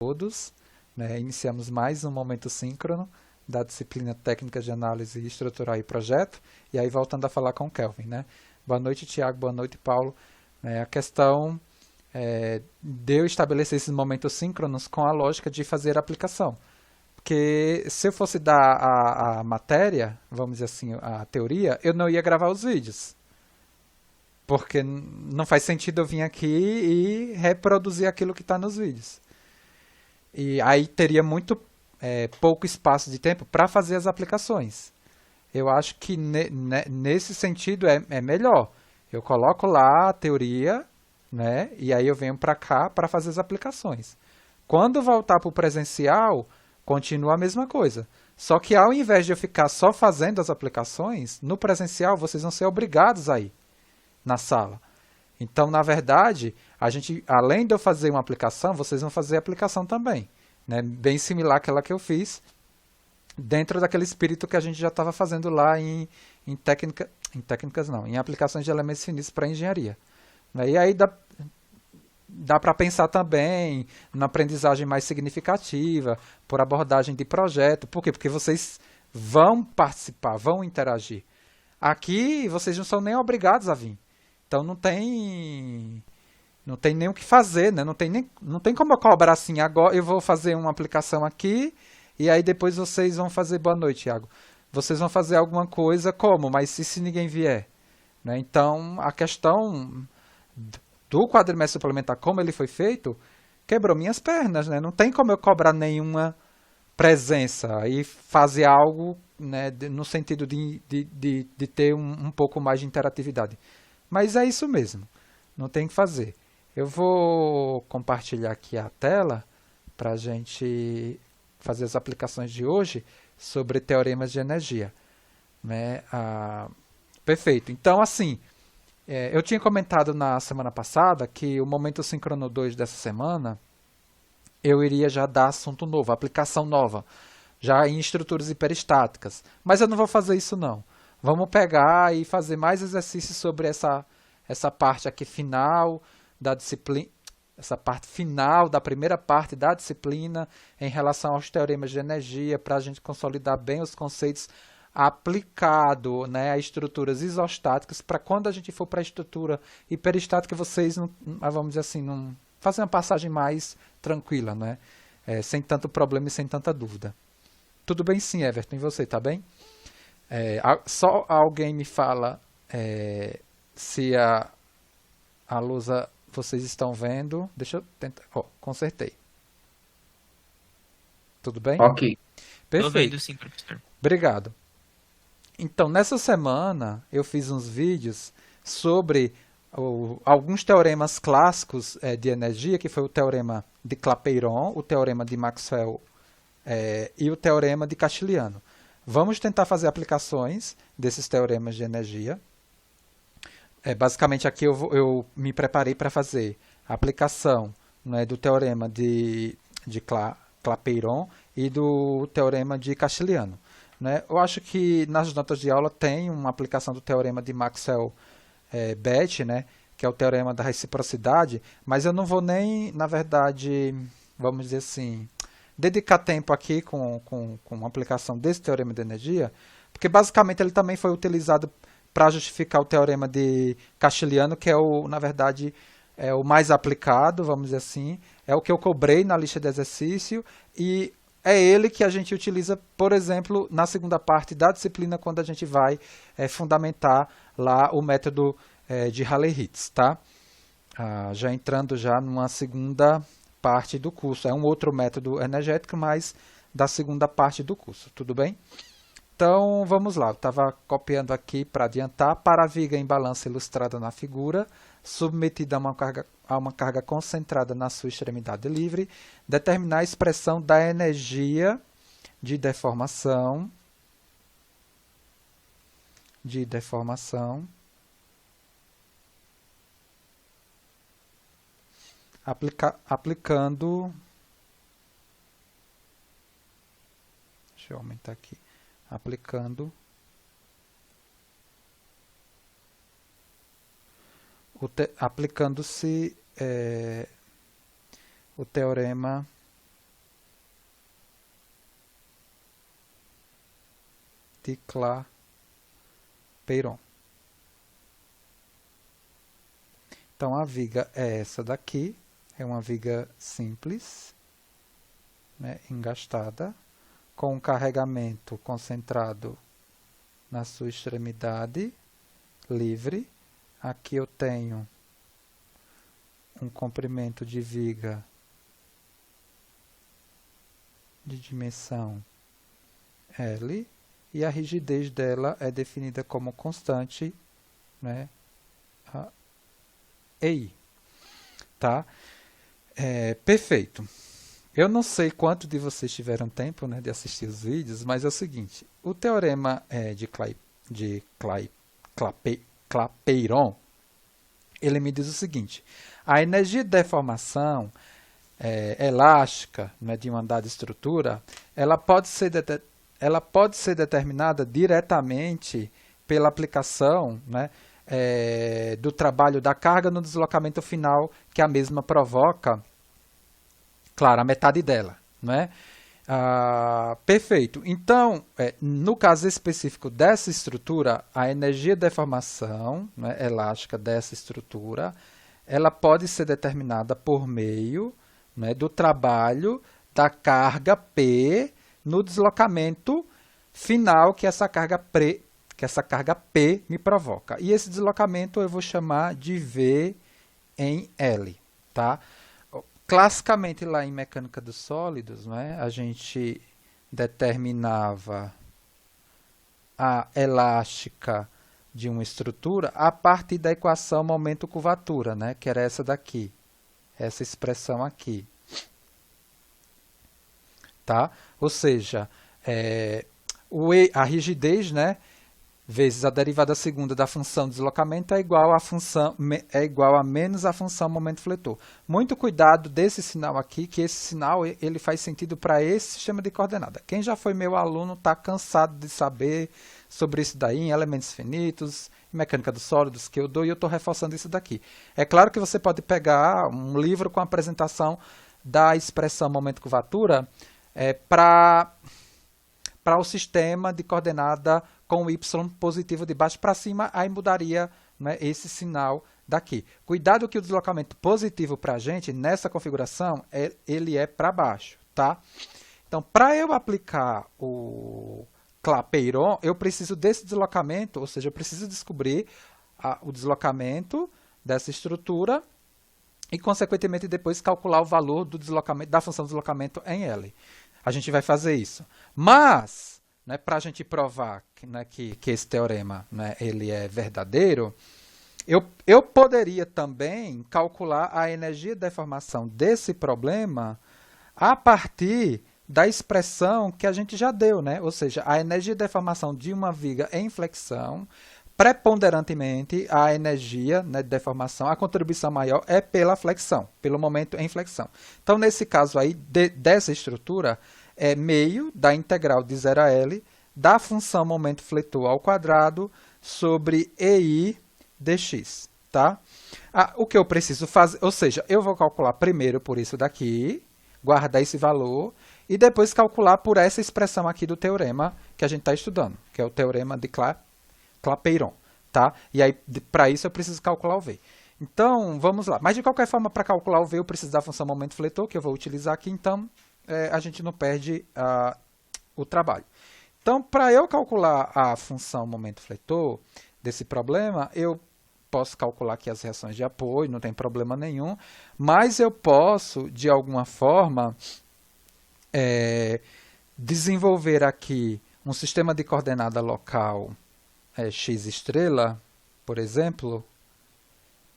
todos, né? Iniciamos mais um momento síncrono da disciplina Técnicas de Análise Estrutural e Projeto, e aí voltando a falar com o Kelvin, né? Boa noite, Tiago, boa noite, Paulo. A questão de eu estabelecer esses momentos síncronos com a lógica de fazer a aplicação. Porque se eu fosse dar a matéria, vamos dizer assim, a teoria, eu não ia gravar os vídeos. Porque não faz sentido eu vir aqui e reproduzir aquilo que está nos vídeos. E aí teria muito pouco espaço de tempo para fazer as aplicações. Eu acho que nesse sentido é melhor. Eu coloco lá a teoria, né, e aí eu venho para cá para fazer as aplicações. Quando voltar para o presencial, continua a mesma coisa. Só que ao invés de eu ficar só fazendo as aplicações, no presencial vocês vão ser obrigados a ir na sala. Então, na verdade, a gente, além de eu fazer uma aplicação, vocês vão fazer a aplicação também, né? Bem similar àquela que eu fiz, dentro daquele espírito que a gente já estava fazendo lá em técnicas não, em aplicações de elementos finitos para engenharia. E aí dá para pensar também na aprendizagem mais significativa, por abordagem de projeto. Por quê? Porque vocês vão participar, vão interagir. Aqui vocês não são nem obrigados a vir. Então não tem nem o que fazer, né? Não tem como eu cobrar assim, agora eu vou fazer uma aplicação aqui e aí depois vocês vão fazer boa noite, Thiago. Vocês vão fazer alguma coisa como? Mas e se ninguém vier? Né? Então a questão do quadrimestre suplementar, como ele foi feito, quebrou minhas pernas, né? Não tem como eu cobrar nenhuma presença e fazer algo, né, no sentido de ter um pouco mais de interatividade. Mas é isso mesmo, não tem que fazer. Eu vou compartilhar aqui a tela para a gente fazer as aplicações de hoje sobre teoremas de energia. Né? Perfeito. Então, assim, eu tinha comentado na semana passada que o Momento Síncrono 2 dessa semana eu iria já dar assunto novo, aplicação nova, já em estruturas hiperestáticas. Mas eu não vou fazer isso não. Vamos pegar e fazer mais exercícios sobre essa parte aqui final da disciplina, essa parte final da primeira parte da disciplina em relação aos teoremas de energia, para a gente consolidar bem os conceitos aplicado, né, a estruturas isostáticas, para quando a gente for para a estrutura hiperestática, vocês, não, vamos dizer assim, não fazer uma passagem mais tranquila, né, sem tanto problema e sem tanta dúvida. Tudo bem sim, Everton, e você, tá bem? Só alguém me fala se a lousa vocês estão vendo. Deixa eu tentar. Consertei. Tudo bem? Ok. Tô vendo Perfeito. sim, professor. Obrigado. Então, nessa semana, eu fiz uns vídeos sobre alguns teoremas clássicos de energia, que foi o teorema de Clapeyron, o teorema de Maxwell e o teorema de Castiliano. Vamos tentar fazer aplicações desses teoremas de energia. Basicamente, aqui eu me preparei para fazer a aplicação, né, do teorema de Clapeyron e do teorema de Castiliano. Né? Eu acho que nas notas de aula tem uma aplicação do teorema de Maxwell-Bethe, né, que é o teorema da reciprocidade, mas eu não vou nem, na verdade, vamos dizer assim, dedicar tempo aqui com a aplicação desse teorema de energia, porque basicamente ele também foi utilizado para justificar o teorema de Castiliano, que é na verdade, é o mais aplicado, vamos dizer assim, é o que eu cobrei na lista de exercício e é ele que a gente utiliza, por exemplo, na segunda parte da disciplina, quando a gente vai fundamentar lá o método de Rayleigh-Ritz, tá? Já entrando já numa segunda parte do curso. É um outro método energético, mas da segunda parte do curso, tudo bem? Então, vamos lá. Eu estava copiando aqui para adiantar. Para a viga em balança ilustrada na figura, submetida a uma carga concentrada na sua extremidade livre, determinar a expressão da energia de deformação, aplicando. Deixa eu aumentar aqui. Aplicando-se o teorema de Clapeyron. Então, a viga é essa daqui, é uma viga simples, né, engastada, com um carregamento concentrado na sua extremidade, livre. Aqui eu tenho um comprimento de viga de dimensão L, e a rigidez dela é definida como constante, né, a EI. Tá? Perfeito. Eu não sei quanto de vocês tiveram tempo, né, de assistir os vídeos, mas é o seguinte, o teorema de Clapeyron, ele me diz o seguinte: a energia de deformação elástica, né, de uma dada estrutura, ela pode ser determinada diretamente pela aplicação, né, do trabalho da carga no deslocamento final que a mesma provoca, claro, a metade dela, né? Perfeito. Então, no caso específico dessa estrutura, a energia de deformação, né, elástica dessa estrutura, ela pode ser determinada por meio, né, do trabalho da carga P no deslocamento final que essa carga P me provoca. E esse deslocamento eu vou chamar de V em L. Tá? Classicamente, lá em mecânica dos sólidos, né, a gente determinava a elástica de uma estrutura a partir da equação momento-curvatura, né, que era essa daqui, essa expressão aqui. Tá? Ou seja, a rigidez, né, vezes a derivada segunda da função deslocamento é igual a menos a função momento fletor. Muito cuidado desse sinal aqui, que esse sinal ele faz sentido para esse sistema de coordenada. Quem já foi meu aluno está cansado de saber sobre isso daí em elementos finitos, em mecânica dos sólidos que eu dou, e eu estou reforçando isso daqui. É claro que você pode pegar um livro com a apresentação da expressão momento curvatura para o sistema de coordenada com o y positivo de baixo para cima, aí mudaria, né, esse sinal daqui. Cuidado que o deslocamento positivo para a gente, nessa configuração, ele é para baixo. Tá? Então, para eu aplicar o Clapeyron, eu preciso desse deslocamento, ou seja, eu preciso descobrir o deslocamento dessa estrutura e, consequentemente, depois calcular o valor do deslocamento, da função de deslocamento em L. A gente vai fazer isso. Mas, né, para a gente provar que esse teorema, né, ele é verdadeiro, eu poderia também calcular a energia de deformação desse problema a partir da expressão que a gente já deu, né? Ou seja, a energia de deformação de uma viga em flexão, preponderantemente a energia, né, de deformação, a contribuição maior é pela flexão, pelo momento em flexão. Então, nesse caso aí, dessa estrutura, é meio da integral de 0 a L da função momento fletor ao quadrado sobre EI dx. Tá? O que eu preciso fazer, ou seja, eu vou calcular primeiro por isso daqui, guardar esse valor, e depois calcular por essa expressão aqui do teorema que a gente está estudando, que é o teorema de Clapeyron. Tá? E aí, para isso, eu preciso calcular o V. Então, vamos lá. Mas, de qualquer forma, para calcular o V, eu preciso da função momento fletor, que eu vou utilizar aqui, então a gente não perde o trabalho. Então, para eu calcular a função momento fletor desse problema, eu posso calcular aqui as reações de apoio, não tem problema nenhum, mas eu posso, de alguma forma, desenvolver aqui um sistema de coordenada local x estrela, por exemplo,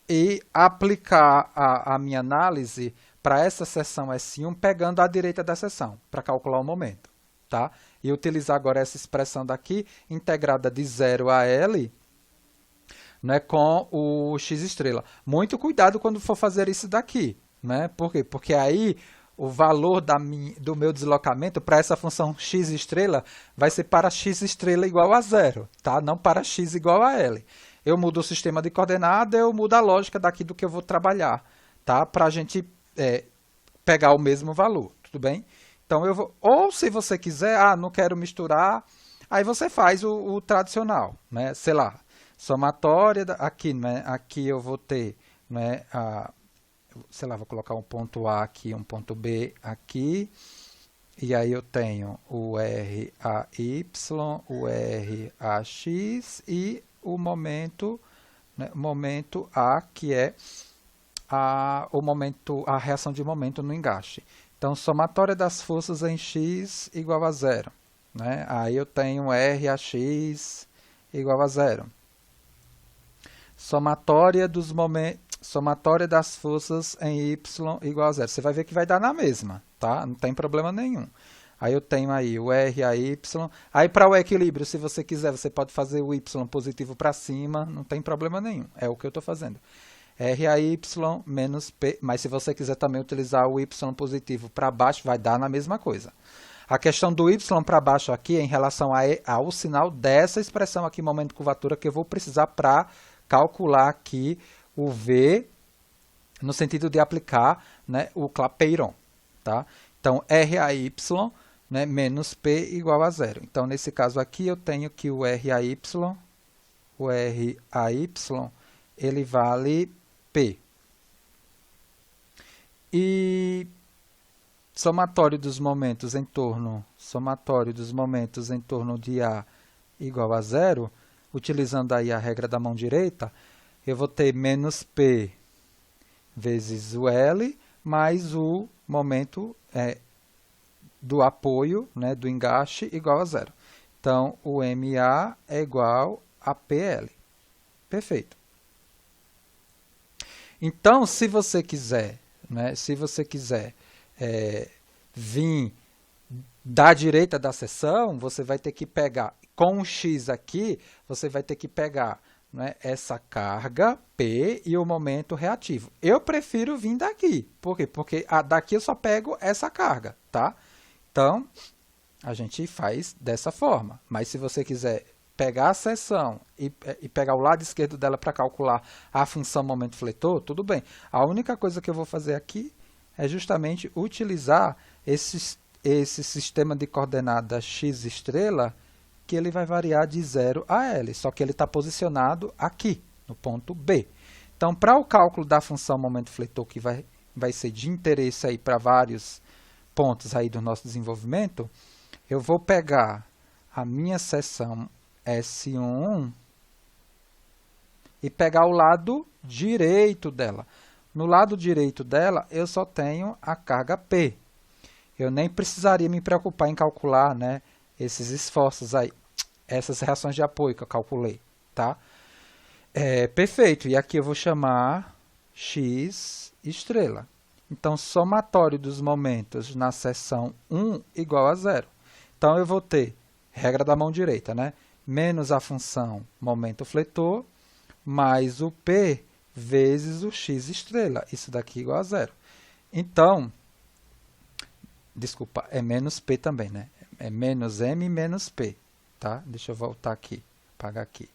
e aplicar a minha análise para essa seção S1 pegando à direita da seção, para calcular o momento. Tá? E utilizar agora essa expressão daqui, integrada de 0 a L, né, com o x estrela. Muito cuidado quando for fazer isso daqui. Né? Por quê? Porque aí o valor do meu deslocamento para essa função x estrela vai ser para x estrela igual a 0, tá? Não para x igual a L. Eu mudo o sistema de coordenada, eu mudo a lógica daqui do que eu vou trabalhar, tá? Para a gente pegar o mesmo valor, tudo bem? Então, eu vou, ou se você quiser, não quero misturar Aí você faz o tradicional, né? Sei lá, somatória aqui, né? Aqui eu vou ter, né? Sei lá, vou colocar um ponto A aqui, um ponto B aqui. E aí eu tenho o RAY, o RAX e o momento, né, momento A, que é a reação de momento no engaste. Então, somatória das forças em X igual a zero. Né? Aí eu tenho RAX igual a zero. Somatória das forças em Y igual a zero. Você vai ver que vai dar na mesma, tá? Não tem problema nenhum. Aí eu tenho aí o RAY. Aí para o equilíbrio, se você quiser, você pode fazer o Y positivo para cima, não tem problema nenhum. É o que eu estou fazendo. RAY menos P, mas se você quiser também utilizar o Y positivo para baixo, vai dar na mesma coisa. A questão do Y para baixo aqui é em relação ao sinal dessa expressão aqui, momento de curvatura, que eu vou precisar para calcular aqui o V, no sentido de aplicar, né, o Clapeyron. Tá? Então, RAY, né, menos P igual a zero. Então, nesse caso aqui, eu tenho que o RAY, ele vale P. E somatório dos momentos em torno de A igual a zero, utilizando aí a regra da mão direita, eu vou ter menos P vezes o L, mais o momento do apoio, né, do engaste, igual a zero. Então, o MA é igual a PL. Perfeito. Então, se você quiser, né, vir da direita da seção, você vai ter que pegar, com o X aqui, você vai ter que pegar, né, essa carga P e o momento reativo. Eu prefiro vir daqui. Por quê? Porque daqui eu só pego essa carga, tá? Então, a gente faz dessa forma. Mas se você quiser pegar a seção e pegar o lado esquerdo dela para calcular a função momento fletor, tudo bem. A única coisa que eu vou fazer aqui é justamente utilizar esse sistema de coordenadas x estrela, que ele vai variar de 0 a L, só que ele está posicionado aqui, no ponto B. Então, para o cálculo da função momento fletor, que vai ser de interesse aí para vários pontos aí do nosso desenvolvimento, eu vou pegar a minha seção S1 e pegar o lado direito dela. No lado direito dela, eu só tenho a carga P. Eu nem precisaria me preocupar em calcular, né, esses esforços aí, essas reações de apoio que eu calculei, tá? Perfeito. E aqui eu vou chamar X estrela. Então, somatório dos momentos na seção 1 igual a zero. Então, eu vou ter, regra da mão direita, né, menos a função momento fletor, mais o P vezes o X estrela. Isso daqui igual a zero. Então, desculpa, é menos P também, né? É menos M menos P, tá? Deixa eu voltar aqui, apagar aqui.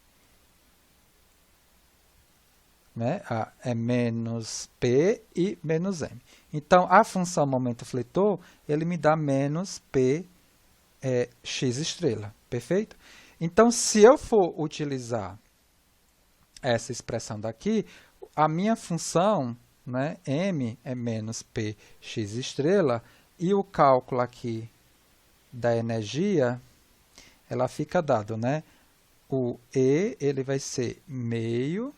Né? É menos P e menos M. Então, a função momento fletor, ele me dá menos P X estrela, perfeito? Então, se eu for utilizar essa expressão daqui, a minha função, né, M é menos P X estrela, e o cálculo aqui da energia, ela fica dado, né? O E, ele vai ser meio,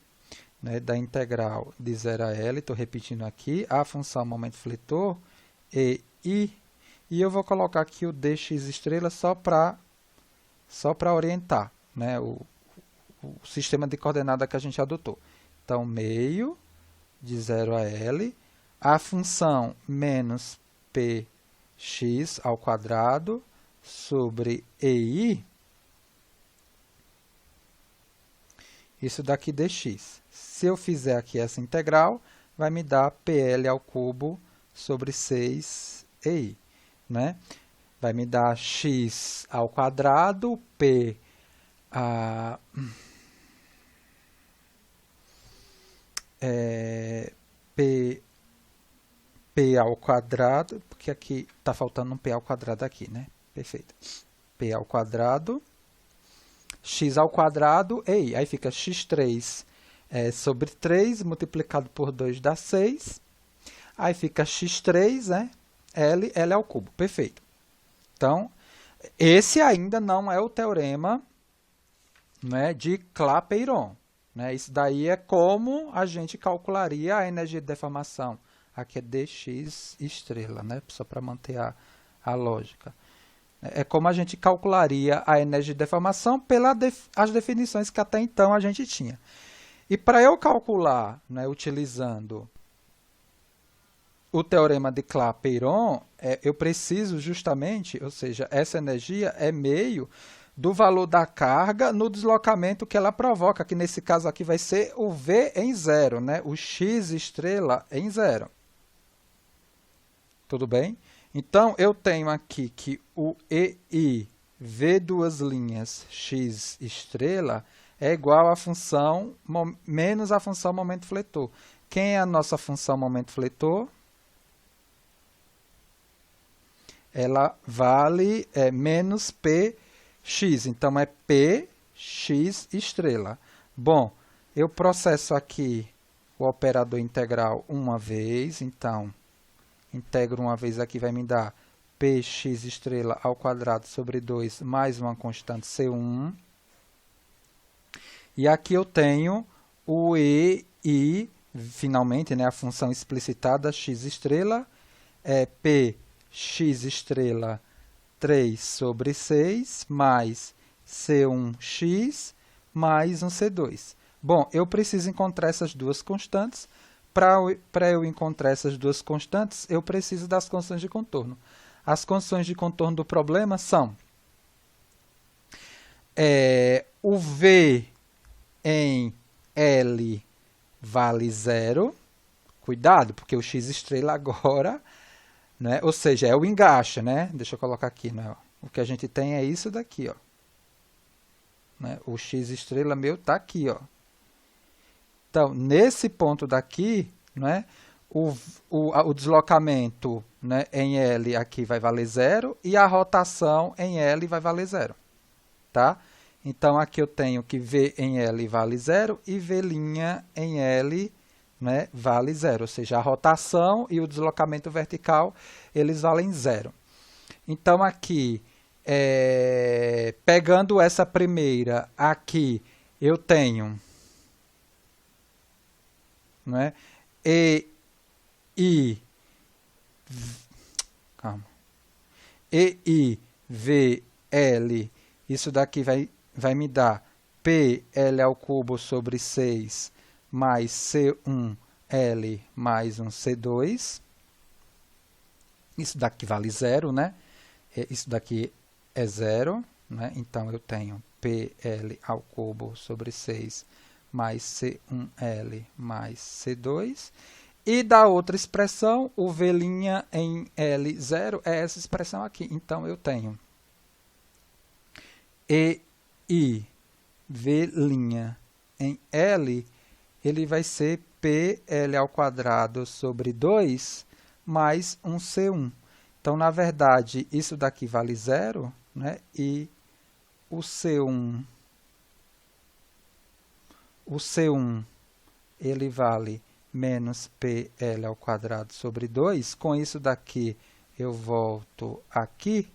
né, da integral de 0 a L, estou repetindo aqui, a função momento fletor, EI, e eu vou colocar aqui o dx estrela só para orientar, né, o sistema de coordenada que a gente adotou. Então, meio de 0 a L, a função menos px ao quadrado sobre EI, isso daqui dx. Se eu fizer aqui essa integral, vai me dar PL ao cubo sobre 6EI. Né? Vai me dar x ao quadrado, P ao quadrado, porque aqui está faltando um P ao quadrado aqui, né? Perfeito. P ao quadrado x ao quadrado, aí fica x3 sobre 3 multiplicado por 2 dá 6. Aí fica x3, né? L ao cubo. Perfeito. Então, esse ainda não é o teorema, né, de Clapeyron. Né? Isso daí é como a gente calcularia a energia de deformação. Aqui é dx estrela, né? Só para manter a lógica. É como a gente calcularia a energia de deformação pelas as definições que até então a gente tinha. E para eu calcular, né, utilizando o teorema de Clapeyron, eu preciso justamente, ou seja, essa energia é meio do valor da carga no deslocamento que ela provoca, que nesse caso aqui vai ser o V em zero, né? O x estrela em zero. Tudo bem? Então, eu tenho aqui que o EI, V duas linhas, x estrela, é igual à função menos a função momento fletor. Quem é a nossa função momento fletor? Ela vale menos px, então é px estrela. Bom, eu processo aqui o operador integral uma vez, então integro uma vez aqui, vai me dar px estrela ao quadrado sobre 2 mais uma constante C1. E aqui eu tenho o EI, finalmente, né, a função explicitada x estrela, é px estrela 3 sobre 6 mais C1x mais um C2. Bom, eu preciso encontrar essas duas constantes. Para eu encontrar essas duas constantes, eu preciso das condições de contorno. As condições de contorno do problema são o V em L vale zero. Cuidado, porque o x estrela agora, né, ou seja, é o engaxe, né? Deixa eu colocar aqui, né? O que a gente tem é isso daqui, ó. Né? O x estrela meu está aqui, ó. Então, nesse ponto daqui, né, o deslocamento, né, em L aqui vai valer zero e a rotação em L vai valer zero. Tá? Então, aqui eu tenho que V em L vale zero e V' em L, né, vale zero. Ou seja, a rotação e o deslocamento vertical, eles valem zero. Então, aqui, pegando essa primeira, aqui eu tenho, né, EI VL, isso daqui vai me dar PL ao cubo sobre 6 mais C1L mais um C2. Isso daqui vale zero, né? Isso daqui é zero, né? Então, eu tenho PL ao cubo sobre 6 mais C1L mais C2. E da outra expressão, o V' em L0 é essa expressão aqui. Então, eu tenho EI V' em L, ele vai ser PL ao quadrado sobre 2 mais um C1. Então, na verdade, isso daqui vale zero, né? E o C1, ele vale menos PL ao quadrado sobre 2. Com isso daqui, eu volto aqui,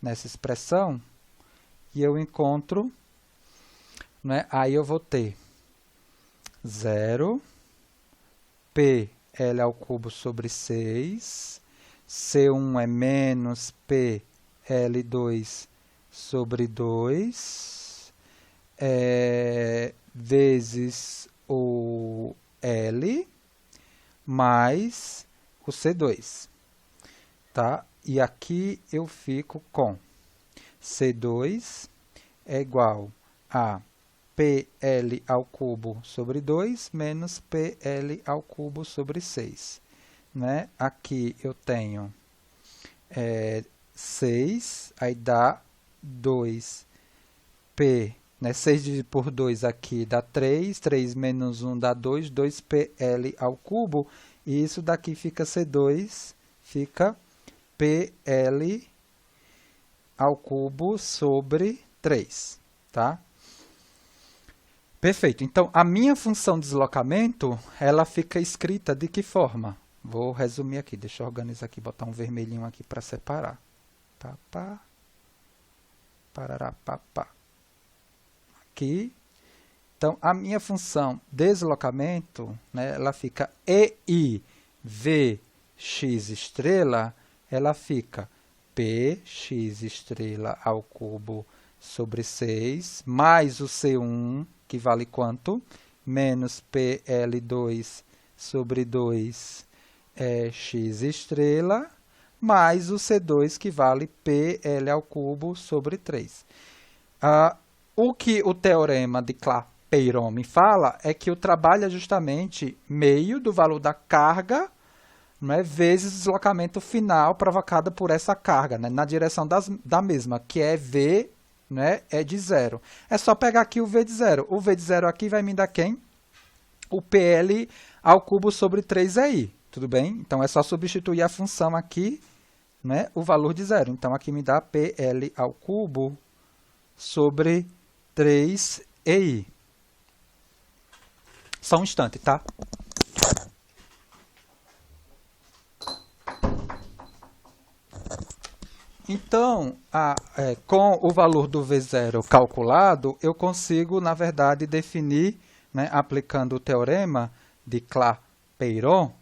nessa expressão, e eu encontro, né? Aí eu vou ter 0, PL ao cubo sobre 6, C1 é menos PL2 sobre 2, vezes o L mais o C2, tá? E aqui eu fico com C2 é igual a PL ao cubo sobre 2 menos PL ao cubo sobre 6. Né? Aqui eu tenho 6, aí dá 2P, né? 6 dividido por 2 aqui dá 3, 3 menos 1 dá 2, 2PL ao cubo, e isso daqui fica C2, fica PL ao cubo sobre 3, tá? Perfeito. Então, a minha função deslocamento, ela fica escrita de que forma? Vou resumir aqui. Deixa eu organizar aqui, botar um vermelhinho aqui para separar. Pá, pá, parará, pá, pá. Aqui. Então, a minha função deslocamento, né, ela fica EI V x estrela, ela fica px estrela ao cubo sobre 6, mais o C1, que vale quanto? Menos PL2 sobre 2 x estrela, mais o C2, que vale PL ao cubo sobre 3. O que o teorema de Clapeyron me fala é que o trabalho é justamente meio do valor da carga, né, vezes o deslocamento final provocado por essa carga, né, na direção da mesma, que é V, né, é de 0. É só pegar aqui o V de 0. O V de 0 aqui vai me dar quem? O PL ao cubo sobre 3EI. Tudo bem? Então, é só substituir a função aqui, né, o valor de 0. Então, aqui me dá PL ao cubo sobre 3EI. Só um instante, tá? Então, com o valor do V0 calculado, eu consigo, na verdade, definir, né, aplicando o teorema de Clapeyron,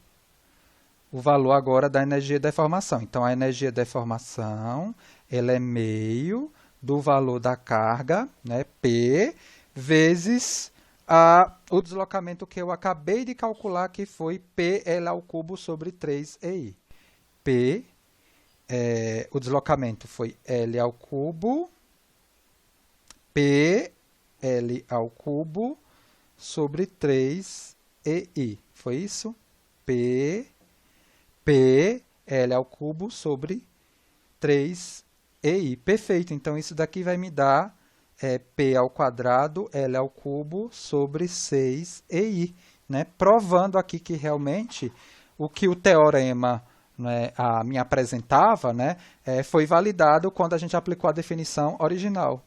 o valor agora da energia de deformação. Então, a energia de deformação ela é meio do valor da carga, né, P, vezes o deslocamento que eu acabei de calcular, que foi PL ao cubo sobre 3EI. P, o deslocamento foi L ao cubo, PL ao cubo sobre 3EI. Foi isso? PL ao cubo sobre 3EI. Perfeito. Então, isso daqui vai me dar P ao quadrado, L ao cubo sobre 6EI. Né? Provando aqui que realmente o que o teorema, né, me apresentava, né, foi validado quando a gente aplicou a definição original.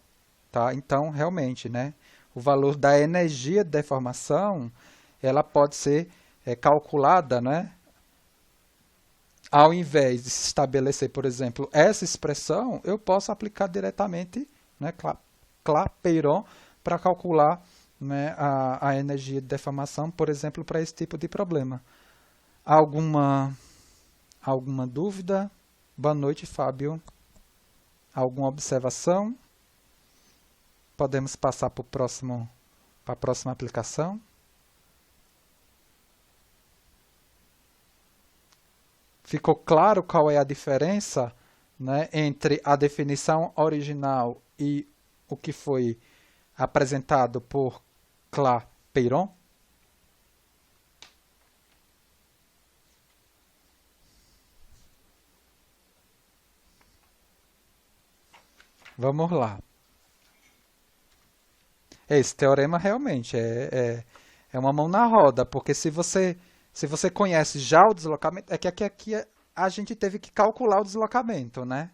Tá? Então, realmente, né, o valor da energia de deformação ela pode ser calculada, né, ao invés de se estabelecer, por exemplo, essa expressão, eu posso aplicar diretamente, né, Clapeyron para calcular, né, a energia de deformação, por exemplo, para esse tipo de problema. Alguma dúvida? Boa noite, Fábio. Alguma observação? Podemos passar para a próxima aplicação? Ficou claro qual é a diferença, né, entre a definição original e o que foi apresentado por Clapeyron? Vamos lá. Esse teorema realmente é uma mão na roda, porque se você conhece já o deslocamento, é que aqui a gente teve que calcular o deslocamento, né?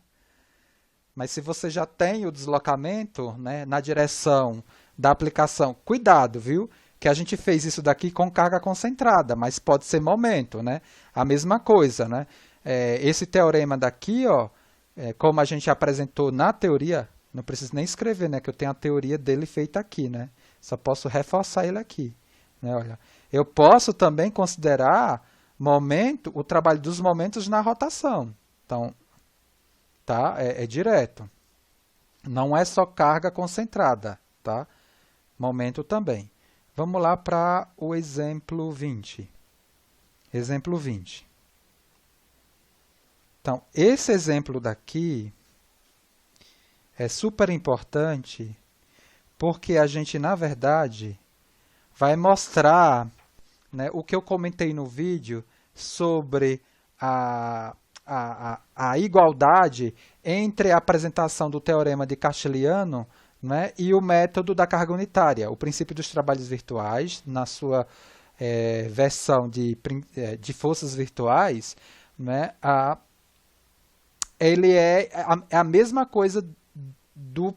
Mas se você já tem o deslocamento, né, na direção da aplicação, cuidado, viu? Que a gente fez isso daqui com carga concentrada, mas pode ser momento, né? A mesma coisa, né? Esse teorema daqui, ó, como a gente apresentou na teoria, não preciso nem escrever, né? Que eu tenho a teoria dele feita aqui, né? Só posso reforçar ele aqui, né? Olha, eu posso também considerar o trabalho dos momentos na rotação. Então, tá? É direto. Não é só carga concentrada, tá? Momento também. Vamos lá para o exemplo 20. Exemplo 20. Então, esse exemplo daqui é super importante porque a gente, na verdade, vai mostrar, né, o que eu comentei no vídeo sobre a igualdade entre a apresentação do teorema de Castiliano, né, e o método da carga unitária, o princípio dos trabalhos virtuais, na sua versão de forças virtuais, né, ele é a mesma coisa do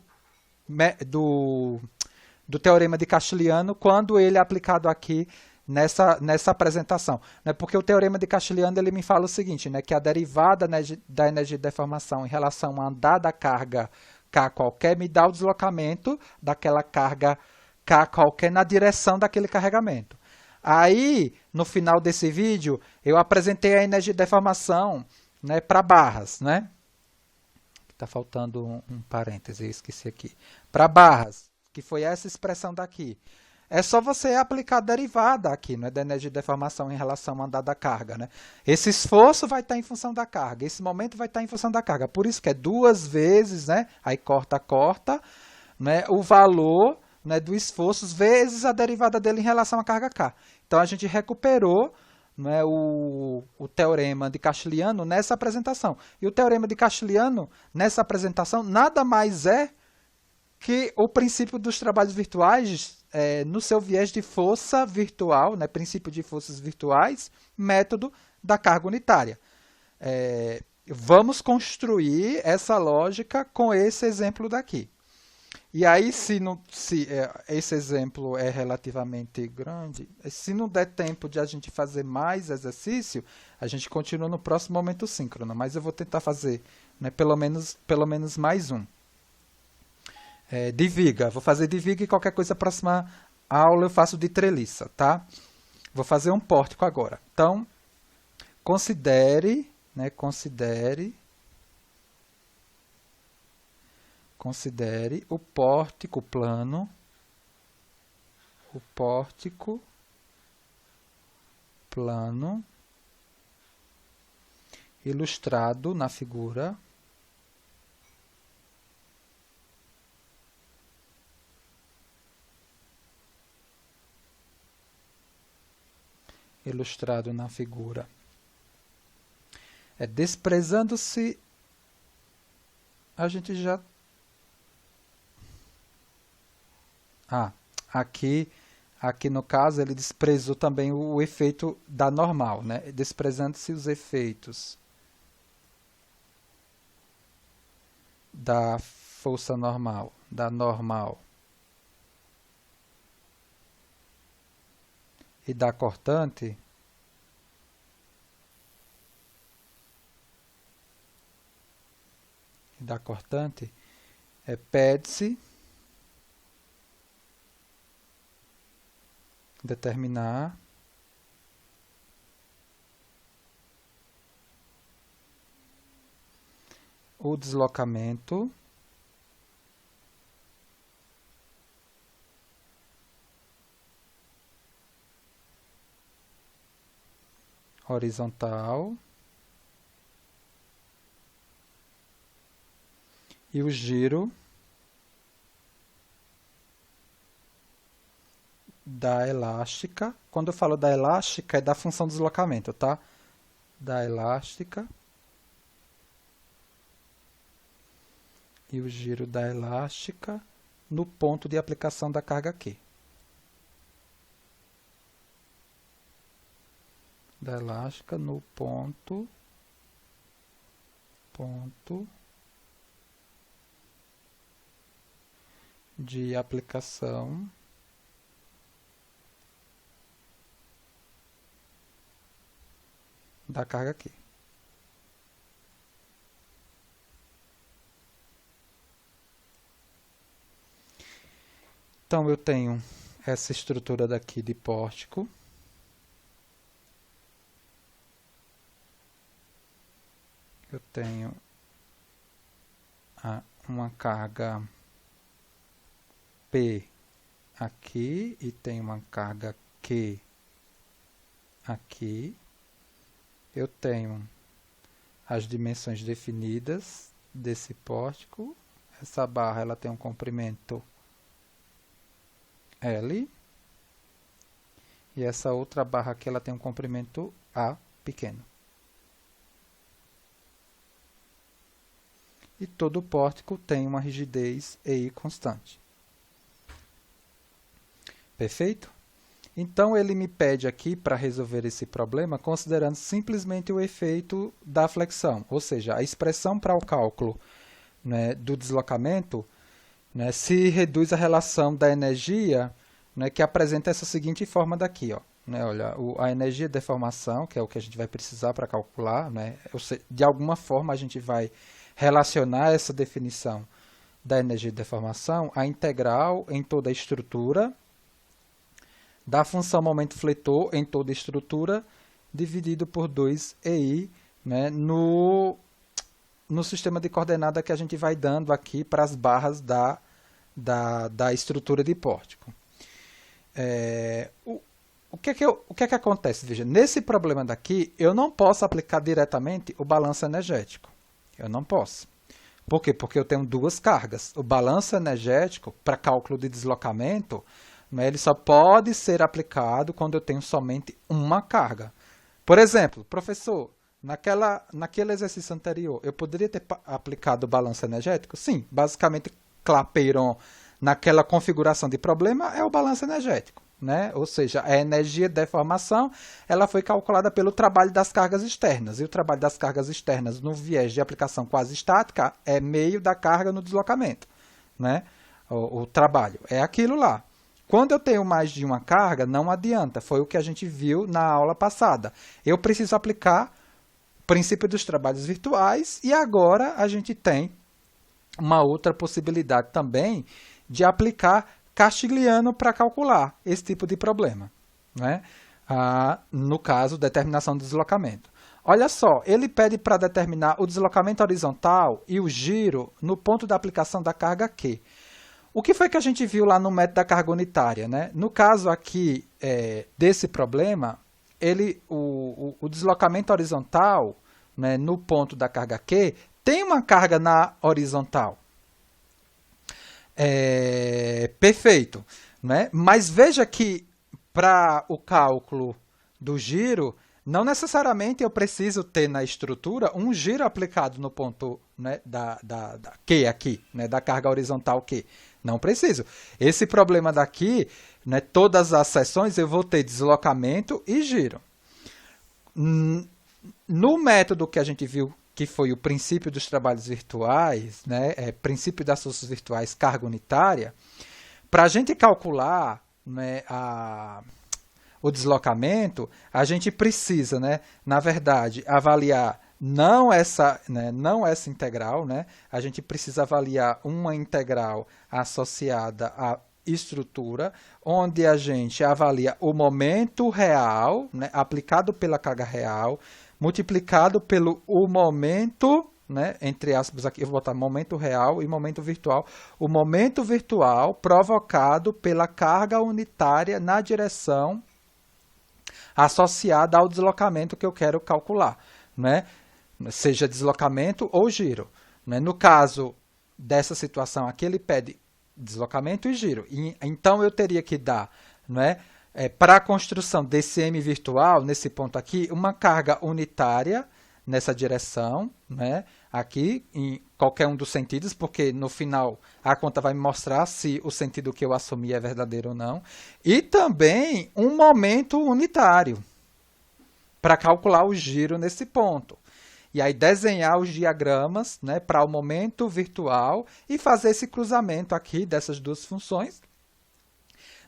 do teorema de Castiliano quando ele é aplicado aqui nessa apresentação. Né? Porque o teorema de Castiliano ele me fala o seguinte, né? Que a derivada, né, da energia de deformação em relação a andar da carga K qualquer me dá o deslocamento daquela carga K qualquer na direção daquele carregamento. Aí, no final desse vídeo, eu apresentei a energia de deformação, né, para barras, né? Está faltando um parêntese, eu esqueci aqui. Para barras, que foi essa expressão daqui. É só você aplicar a derivada aqui, né, da energia de deformação em relação ao andar da carga. Né? Esse esforço vai estar em função da carga, esse momento vai estar em função da carga. Por isso que é 2 vezes, né, aí corta, né, o valor, né, do esforço vezes a derivada dele em relação à carga K. Então, a gente recuperou, né, o teorema de Castiliano nessa apresentação. E o teorema de Castiliano, nessa apresentação, nada mais é que o princípio dos trabalhos virtuais no seu viés de força virtual, né, princípio de forças virtuais, método da carga unitária. Vamos construir essa lógica com esse exemplo daqui. E aí, se esse exemplo é relativamente grande, se não der tempo de a gente fazer mais exercício, a gente continua no próximo momento síncrono, mas eu vou tentar fazer, né, pelo menos mais um. De viga, vou fazer de viga e qualquer coisa, próxima aula eu faço de treliça, tá? Vou fazer um pórtico agora. Então, considere o pórtico plano, ilustrado na figura desprezando-se, a gente já... aqui no caso ele desprezou também o efeito da normal, né? Desprezando-se os efeitos da força normal, e da cortante, pede-se determinar o deslocamento horizontal e o giro da elástica. Quando eu falo da elástica, é da função do deslocamento, tá? Da elástica e o giro da elástica no ponto de aplicação da carga Q. Da elástica no ponto de aplicação da carga Q. Então, eu tenho essa estrutura daqui de pórtico. Eu tenho uma carga P aqui e tenho uma carga Q aqui. Eu tenho as dimensões definidas desse pórtico. Essa barra ela tem um comprimento L. E essa outra barra aqui ela tem um comprimento A pequeno. E todo pórtico tem uma rigidez EI constante. Perfeito? Então, ele me pede aqui, para resolver esse problema, considerando simplesmente o efeito da flexão, ou seja, a expressão para o cálculo, né, do deslocamento, né, se reduz a relação da energia, né, que apresenta essa seguinte forma daqui, ó. Né, olha, a energia de deformação, que é o que a gente vai precisar para calcular, né, de alguma forma a gente vai relacionar essa definição da energia de deformação à integral em toda a estrutura da função momento fletor em toda a estrutura dividido por 2EI, né, no sistema de coordenada que a gente vai dando aqui para as barras da estrutura de pórtico. O que é que acontece? Veja, nesse problema daqui, eu não posso aplicar diretamente o balanço energético. Eu não posso. Por quê? Porque eu tenho duas cargas. O balanço energético, para cálculo de deslocamento, né, ele só pode ser aplicado quando eu tenho somente uma carga. Por exemplo, professor, naquele exercício anterior, eu poderia ter aplicado o balanço energético? Sim, basicamente, Clapeyron, naquela configuração de problema, é o balanço energético. Né? Ou seja, a energia de deformação ela foi calculada pelo trabalho das cargas externas. E o trabalho das cargas externas no viés de aplicação quase estática é meio da carga no deslocamento. Né? O trabalho é aquilo lá. Quando eu tenho mais de uma carga, não adianta. Foi o que a gente viu na aula passada. Eu preciso aplicar o princípio dos trabalhos virtuais e agora a gente tem uma outra possibilidade também de aplicar Castigliano para calcular esse tipo de problema, né? No caso, determinação do deslocamento. Olha só, ele pede para determinar o deslocamento horizontal e o giro no ponto da aplicação da carga Q. O que foi que a gente viu lá no método da carga unitária, né? No caso aqui desse problema, o deslocamento horizontal, né, no ponto da carga Q tem uma carga na horizontal. Perfeito, né? Mas veja que para o cálculo do giro, não necessariamente eu preciso ter na estrutura um giro aplicado no ponto, né, da Q aqui, né, da carga horizontal Q. Não preciso. Esse problema daqui, né, todas as seções eu vou ter deslocamento e giro. No método que a gente viu, que foi o princípio dos trabalhos virtuais, né, princípio das forças virtuais, carga unitária, para a gente calcular, né, o deslocamento, a gente precisa, né, na verdade, avaliar não essa integral, né, a gente precisa avaliar uma integral associada à estrutura, onde a gente avalia o momento real, né, aplicado pela carga real, multiplicado pelo momento, né, entre aspas aqui, eu vou botar momento real e momento virtual, o momento virtual provocado pela carga unitária na direção associada ao deslocamento que eu quero calcular, né, seja deslocamento ou giro. Né. No caso dessa situação aqui, ele pede deslocamento e giro. Então, eu teria que dar, né, para a construção desse M virtual, nesse ponto aqui, uma carga unitária nessa direção, né, aqui, em qualquer um dos sentidos, porque no final a conta vai me mostrar se o sentido que eu assumi é verdadeiro ou não, e também um momento unitário, para calcular o giro nesse ponto. E aí desenhar os diagramas, né, para o momento virtual e fazer esse cruzamento aqui dessas duas funções,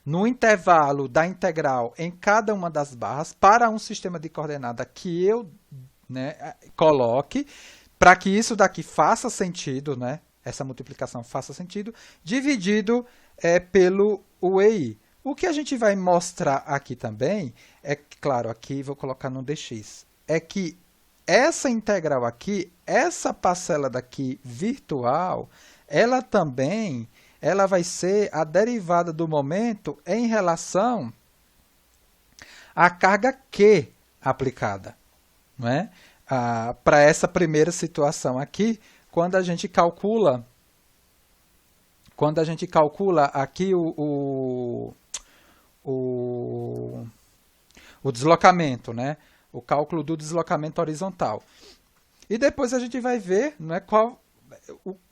no intervalo da integral em cada uma das barras para um sistema de coordenada que eu, né, coloque, para que isso daqui faça sentido, né, essa multiplicação faça sentido, dividido pelo EI. O que a gente vai mostrar aqui também, claro, aqui vou colocar no dx, é que essa integral aqui, essa parcela daqui virtual, ela também vai ser a derivada do momento em relação à carga Q aplicada. Não é? Para essa primeira situação aqui, quando a gente calcula aqui o deslocamento, né? O cálculo do deslocamento horizontal. E depois a gente vai ver, né,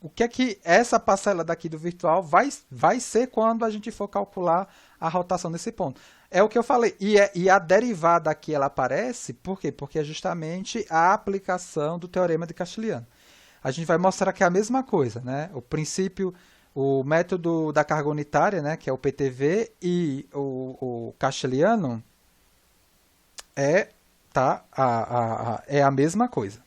o que é que essa parcela daqui do virtual vai ser quando a gente for calcular a rotação desse ponto. É o que eu falei. E a derivada aqui ela aparece, por quê? Porque é justamente a aplicação do teorema de Castigliano. A gente vai mostrar que é a mesma coisa, né? O princípio O método da carga unitária, né, que é o PTV, e o casteliano é a mesma coisa.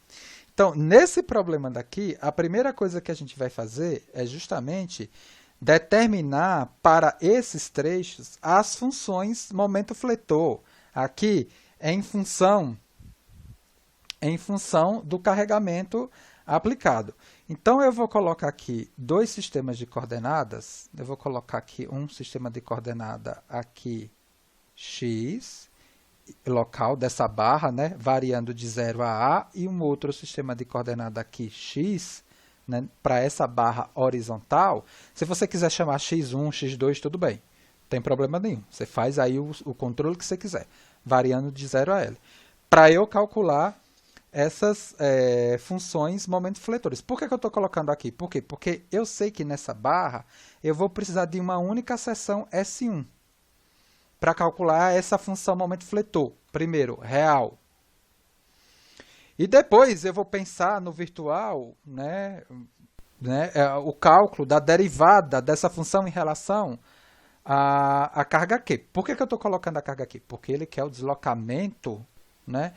Então, nesse problema daqui, a primeira coisa que a gente vai fazer é justamente determinar para esses trechos as funções momento fletor. Aqui é em função do carregamento aplicado. Então, eu vou colocar aqui dois sistemas de coordenadas. Eu vou colocar aqui um sistema de coordenada aqui, x, local dessa barra, né, variando de 0 a A, e um outro sistema de coordenada aqui, x, né, para essa barra horizontal. Se você quiser chamar x1, x2, tudo bem, não tem problema nenhum. Você faz aí o controle que você quiser, variando de 0 a L. Para eu calcular essas funções momento fletores. Por que eu estou colocando aqui? Por quê? Porque eu sei que nessa barra eu vou precisar de uma única seção S1 para calcular essa função momento fletor. Primeiro, real. E depois eu vou pensar no virtual, o cálculo da derivada dessa função em relação à carga Q. Por que eu estou colocando a carga Q? Porque ele quer o deslocamento, né?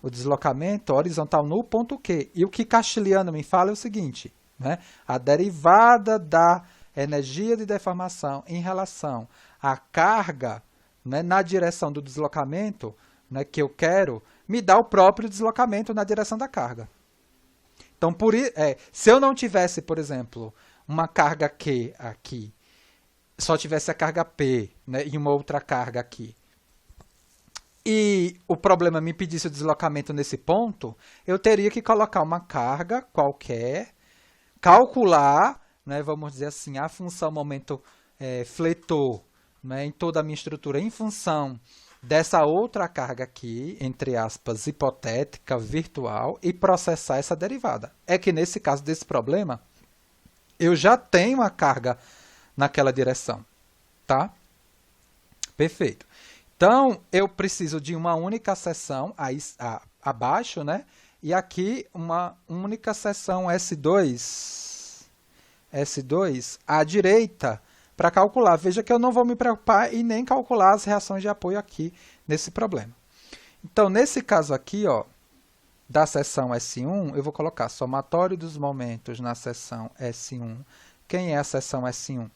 O deslocamento horizontal no ponto Q. E o que Castiliano me fala é o seguinte, né? A derivada da energia de deformação em relação à carga, né, na direção do deslocamento, né, que eu quero, me dá o próprio deslocamento na direção da carga. Então, se eu não tivesse, por exemplo, uma carga Q aqui, só tivesse a carga P, né, e uma outra carga aqui, e o problema me pedisse o deslocamento nesse ponto, eu teria que colocar uma carga qualquer, calcular, né, vamos dizer assim, a função momento fletor, né, em toda a minha estrutura em função dessa outra carga aqui, entre aspas, hipotética, virtual, e processar essa derivada. É que nesse caso desse problema, eu já tenho a carga naquela direção, tá? Perfeito. Então, eu preciso de uma única seção abaixo, né? E aqui uma única seção S2 à direita, para calcular. Veja que eu não vou me preocupar em nem calcular as reações de apoio aqui nesse problema. Então, nesse caso aqui, ó, da seção S1, eu vou colocar somatório dos momentos na seção S1. Quem é a seção S1?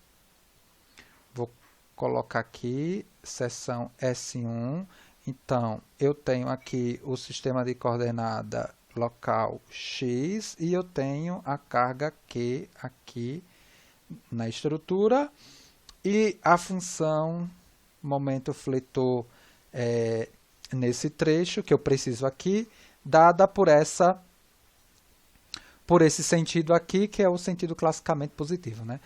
Vou colocar aqui, seção S1. Então, eu tenho aqui o sistema de coordenada local x e eu tenho a carga Q aqui na estrutura, e a função momento fletor nesse trecho que eu preciso aqui, dada por esse sentido aqui, que é o sentido classicamente positivo, né?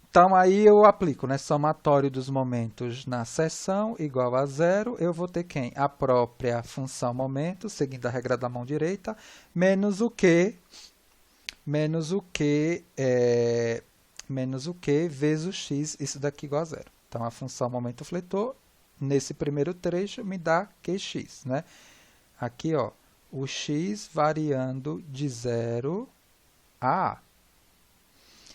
Então, aí eu aplico, né, somatório dos momentos na seção igual a zero, eu vou ter quem? A própria função momento, seguindo a regra da mão direita, menos o Q vezes o x, isso daqui igual a zero. Então, a função momento fletor, nesse primeiro trecho, me dá qx, né? Aqui, ó, o x variando de 0 a A.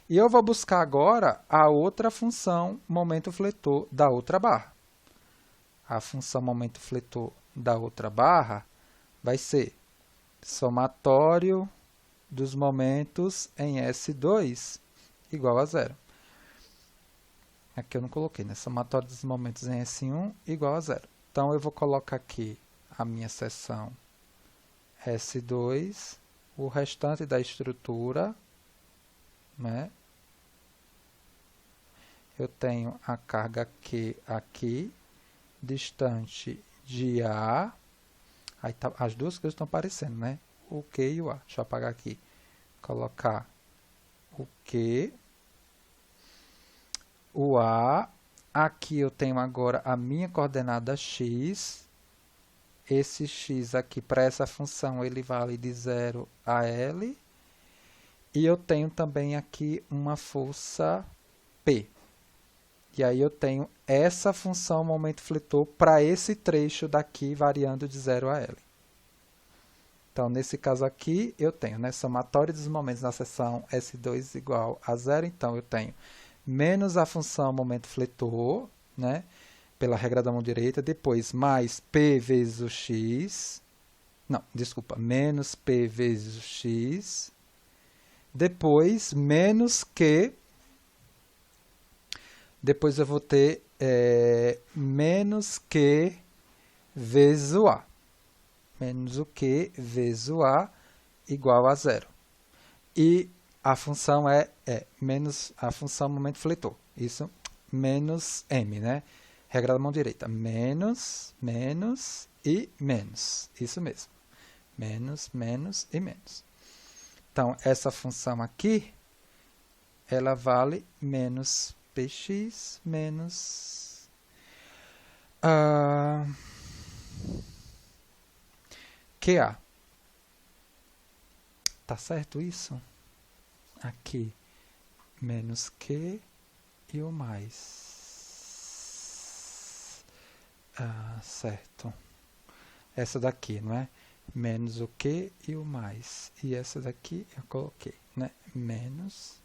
E eu vou buscar agora a outra função momento fletor da outra barra. A função momento fletor da outra barra vai ser somatório dos momentos em S2 igual a zero. Aqui eu não coloquei, né? Somatório dos momentos em S1 igual a zero. Então, eu vou colocar aqui a minha seção S2, o restante da estrutura, né? Eu tenho a carga Q aqui, distante de A. Aí tá, as duas coisas estão aparecendo, né? O Q e o A. Deixa eu apagar aqui. Colocar o Q, o A. Aqui eu tenho agora a minha coordenada x. Esse x aqui, para essa função, ele vale de 0 a L. E eu tenho também aqui uma força P. E aí eu tenho essa função momento fletor para esse trecho daqui, variando de 0 a L. Então, nesse caso aqui, eu tenho, né, somatório dos momentos na seção S2 igual a zero. Então, eu tenho menos a função momento fletor, né, pela regra da mão direita, depois mais P vezes o X, não, desculpa, menos P vezes o X, depois menos Q, depois eu vou ter menos Q vezes o A, menos o Q vezes o A igual a zero. E a função é menos a função momento fletor, isso, menos M, né? Regra da mão direita, menos, menos e menos, isso mesmo, menos, menos e menos. Então, essa função aqui, ela vale menos px menos QA. Tá certo isso? Aqui, menos Q e o mais. Certo. Essa daqui, não é? Menos o Q e o mais. E essa daqui eu coloquei, né? Menos.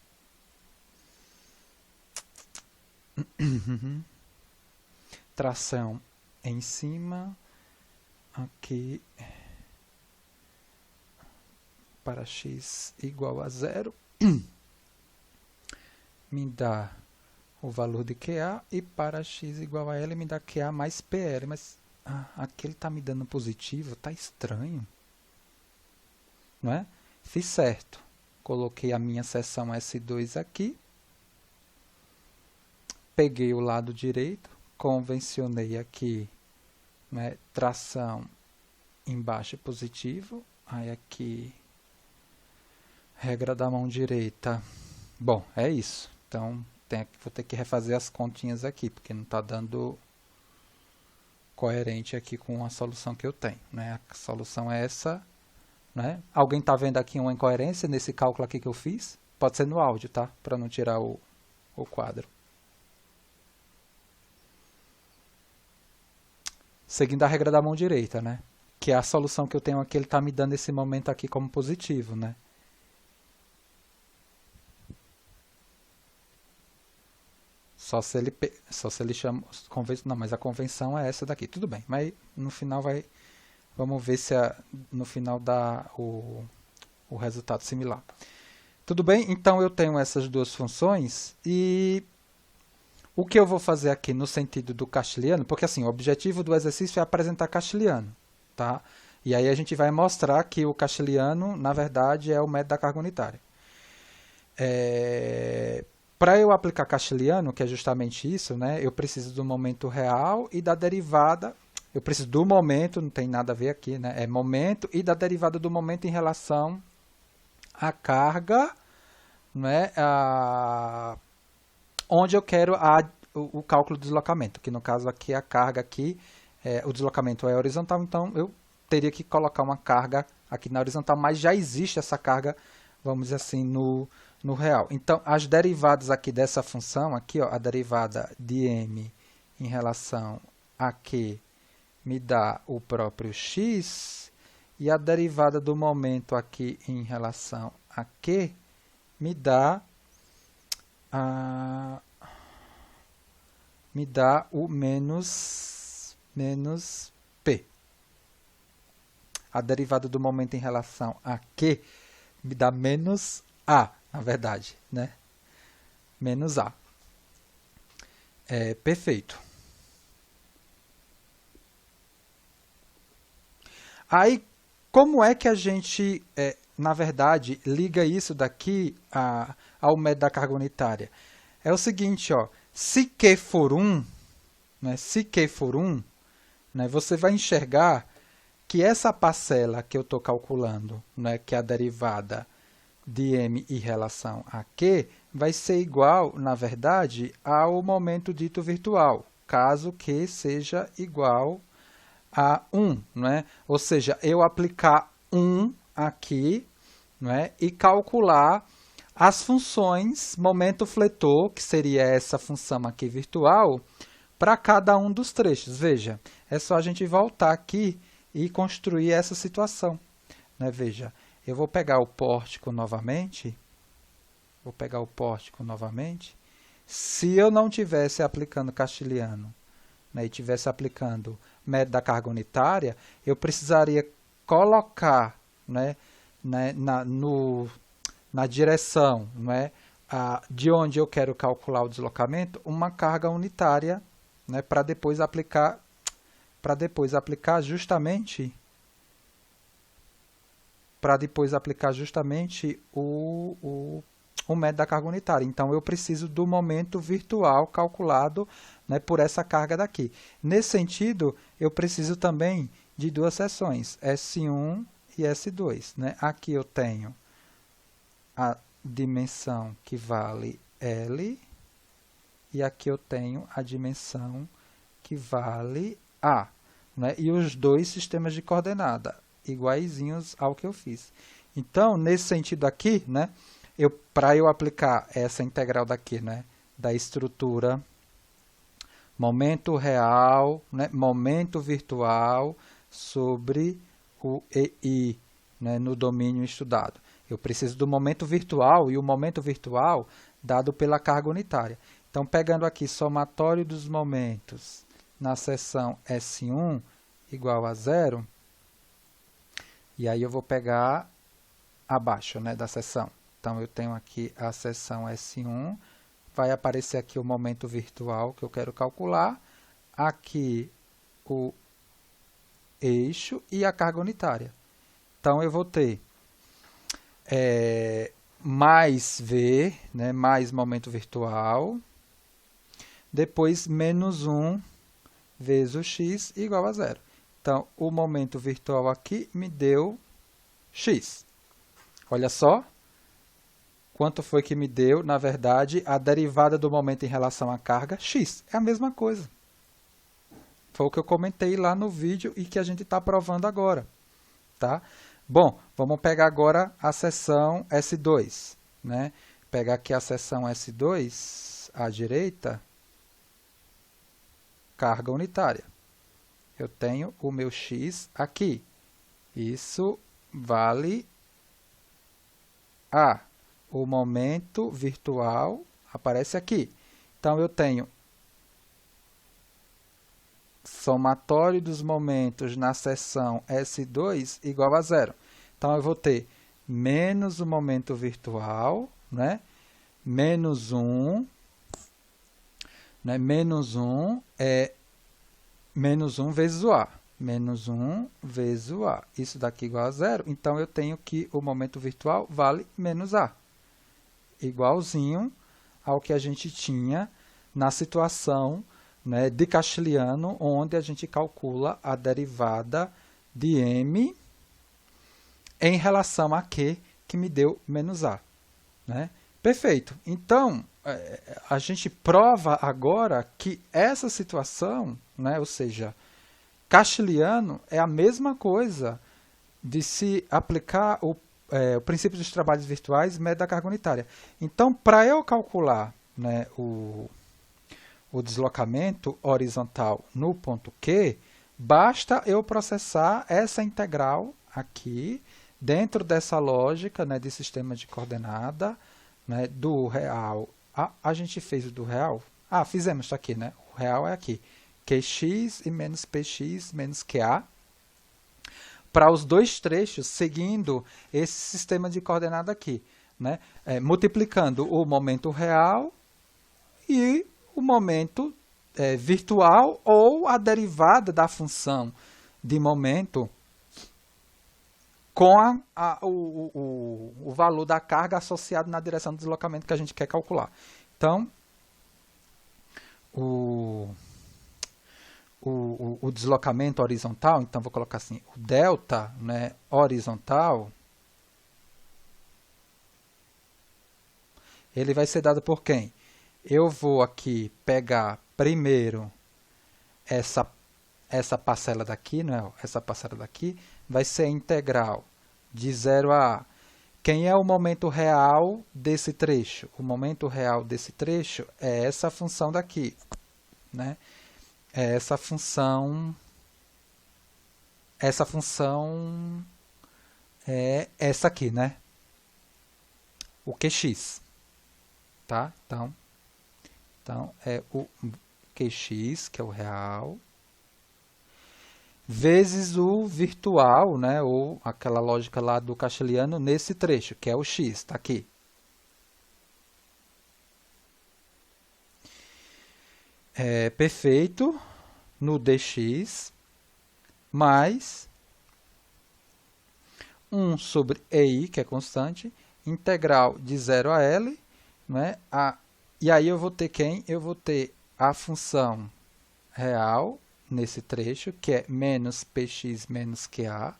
Tração em cima. Aqui. Para x igual a zero. Me dá o valor de QA, e para x igual a L me dá QA mais PL, mas aqui ele está me dando positivo, está estranho, não é? Fiz certo, coloquei a minha seção S2 aqui, peguei o lado direito, convencionei aqui, né, tração embaixo positivo, aí aqui, regra da mão direita, bom, é isso, então vou ter que refazer as continhas aqui, porque não está dando coerente aqui com a solução que eu tenho, né? A solução é essa, né? Alguém está vendo aqui uma incoerência nesse cálculo aqui que eu fiz? Pode ser no áudio, tá? Para não tirar o quadro. Seguindo a regra da mão direita, né? Que é a solução que eu tenho aqui, ele está me dando esse momento aqui como positivo, né? Só se ele chama... Não, mas a convenção é essa daqui. Tudo bem, mas no final vai... Vamos ver se no final dá o resultado similar. Tudo bem? Então, eu tenho essas duas funções e o que eu vou fazer aqui no sentido do Castiliano, porque assim, o objetivo do exercício é apresentar Castiliano, tá? E aí a gente vai mostrar que o Castiliano, na verdade, é o método da carga unitária. Para eu aplicar Castiliano, que é justamente isso, né, eu preciso do momento real e da derivada. Eu preciso do momento, não tem nada a ver aqui, né, é momento e da derivada do momento em relação à carga, né, onde eu quero o cálculo do deslocamento, que no caso aqui a carga aqui, o deslocamento é horizontal, então eu teria que colocar uma carga aqui na horizontal, mas já existe essa carga, vamos dizer assim, no real. Então, as derivadas aqui dessa função, aqui, ó, a derivada de m em relação a q me dá o próprio x, e a derivada do momento aqui em relação a q me dá o menos p. A derivada do momento em relação a q me dá menos a, na verdade, né? Menos a. Perfeito. Aí, como é que a gente, na verdade, liga isso daqui ao método da carga unitária? É o seguinte, ó, se Q for 1, né, se Q for 1, né, você vai enxergar que essa parcela que eu estou calculando, né, que é a derivada de m em relação a q, vai ser igual, na verdade, ao momento dito virtual, caso q seja igual a 1. Né? Ou seja, eu aplicar 1 aqui, né, e calcular as funções momento fletor, que seria essa função aqui virtual, para cada um dos trechos. Veja, é só a gente voltar aqui e construir essa situação. Né? Veja, eu vou pegar o pórtico novamente, Se eu não tivesse aplicando castilhano, né, e tivesse aplicando método da carga unitária, eu precisaria colocar, né, na direção, né, de onde eu quero calcular o deslocamento, uma carga unitária, né, para depois aplicar justamente o método da carga unitária. Então, eu preciso do momento virtual calculado, né, por essa carga daqui. Nesse sentido, eu preciso também de duas seções, S1 e S2. Né? Aqui eu tenho a dimensão que vale L, e aqui eu tenho a dimensão que vale A. Né? E os dois sistemas de coordenada, iguaizinhos ao que eu fiz. Então, nesse sentido aqui, né, para eu aplicar essa integral daqui, né, da estrutura momento real, né, momento virtual sobre o EI, né, no domínio estudado. Eu preciso do momento virtual, e o momento virtual dado pela carga unitária. Então, pegando aqui somatório dos momentos na seção S1 igual a 0, e aí eu vou pegar abaixo, né, da seção. Então, eu tenho aqui a seção S1, vai aparecer aqui o momento virtual que eu quero calcular, aqui o eixo e a carga unitária. Então, eu vou ter mais V, né, mais momento virtual, depois menos 1 vezes o x igual a 0. Então, o momento virtual aqui me deu x. Olha só, quanto foi que me deu, na verdade, a derivada do momento em relação à carga, x. É a mesma coisa. Foi o que eu comentei lá no vídeo e que a gente está provando agora. Tá? Bom, vamos pegar agora a seção S2. Né? Pegar aqui a seção S2, à direita, carga unitária. Eu tenho o meu x aqui. Isso vale A. O momento virtual aparece aqui. Então, eu tenho somatório dos momentos na seção S2 igual a 0. Então, eu vou ter menos o momento virtual, né? Menos 1, né? Menos 1 é menos 1 vezes o A. Menos 1 vezes o A. Isso daqui igual a 0. Então, eu tenho que o momento virtual vale menos A. Igualzinho ao que a gente tinha na situação, né, de castilhano, onde a gente calcula a derivada de m em relação a q, que me deu menos a. Né? Perfeito. Então, a gente prova agora que essa situação, né, ou seja, castilhano é a mesma coisa de se aplicar o princípio dos trabalhos virtuais, método da carga unitária. Então, para eu calcular, né, o deslocamento horizontal no ponto Q, basta eu processar essa integral aqui, dentro dessa lógica, né, de sistema de coordenada, né, do real. A gente fez o do real? Fizemos isso aqui, né? O real é aqui. Qx e menos Px menos Qa. Para os dois trechos, seguindo esse sistema de coordenada aqui, né? Multiplicando o momento real e o momento virtual ou a derivada da função de momento com o valor da carga associado na direção do deslocamento que a gente quer calcular. Então, o deslocamento horizontal, então vou colocar assim, o delta, né, horizontal, ele vai ser dado por quem? Eu vou aqui pegar primeiro essa parcela daqui, né, essa parcela daqui, vai ser integral de 0 a A. Quem é o momento real desse trecho? O momento real desse trecho é essa função daqui, né? Essa função é essa aqui, né? O QX, tá? Então, Então, é o QX, que é o real, vezes o virtual, né, ou aquela lógica lá do castelhano nesse trecho, que é o x, está aqui. É perfeito no dx mais 1 sobre EI, que é constante, integral de 0 a L, né, e aí eu vou ter quem? Eu vou ter a função real nesse trecho, que é menos px menos qa.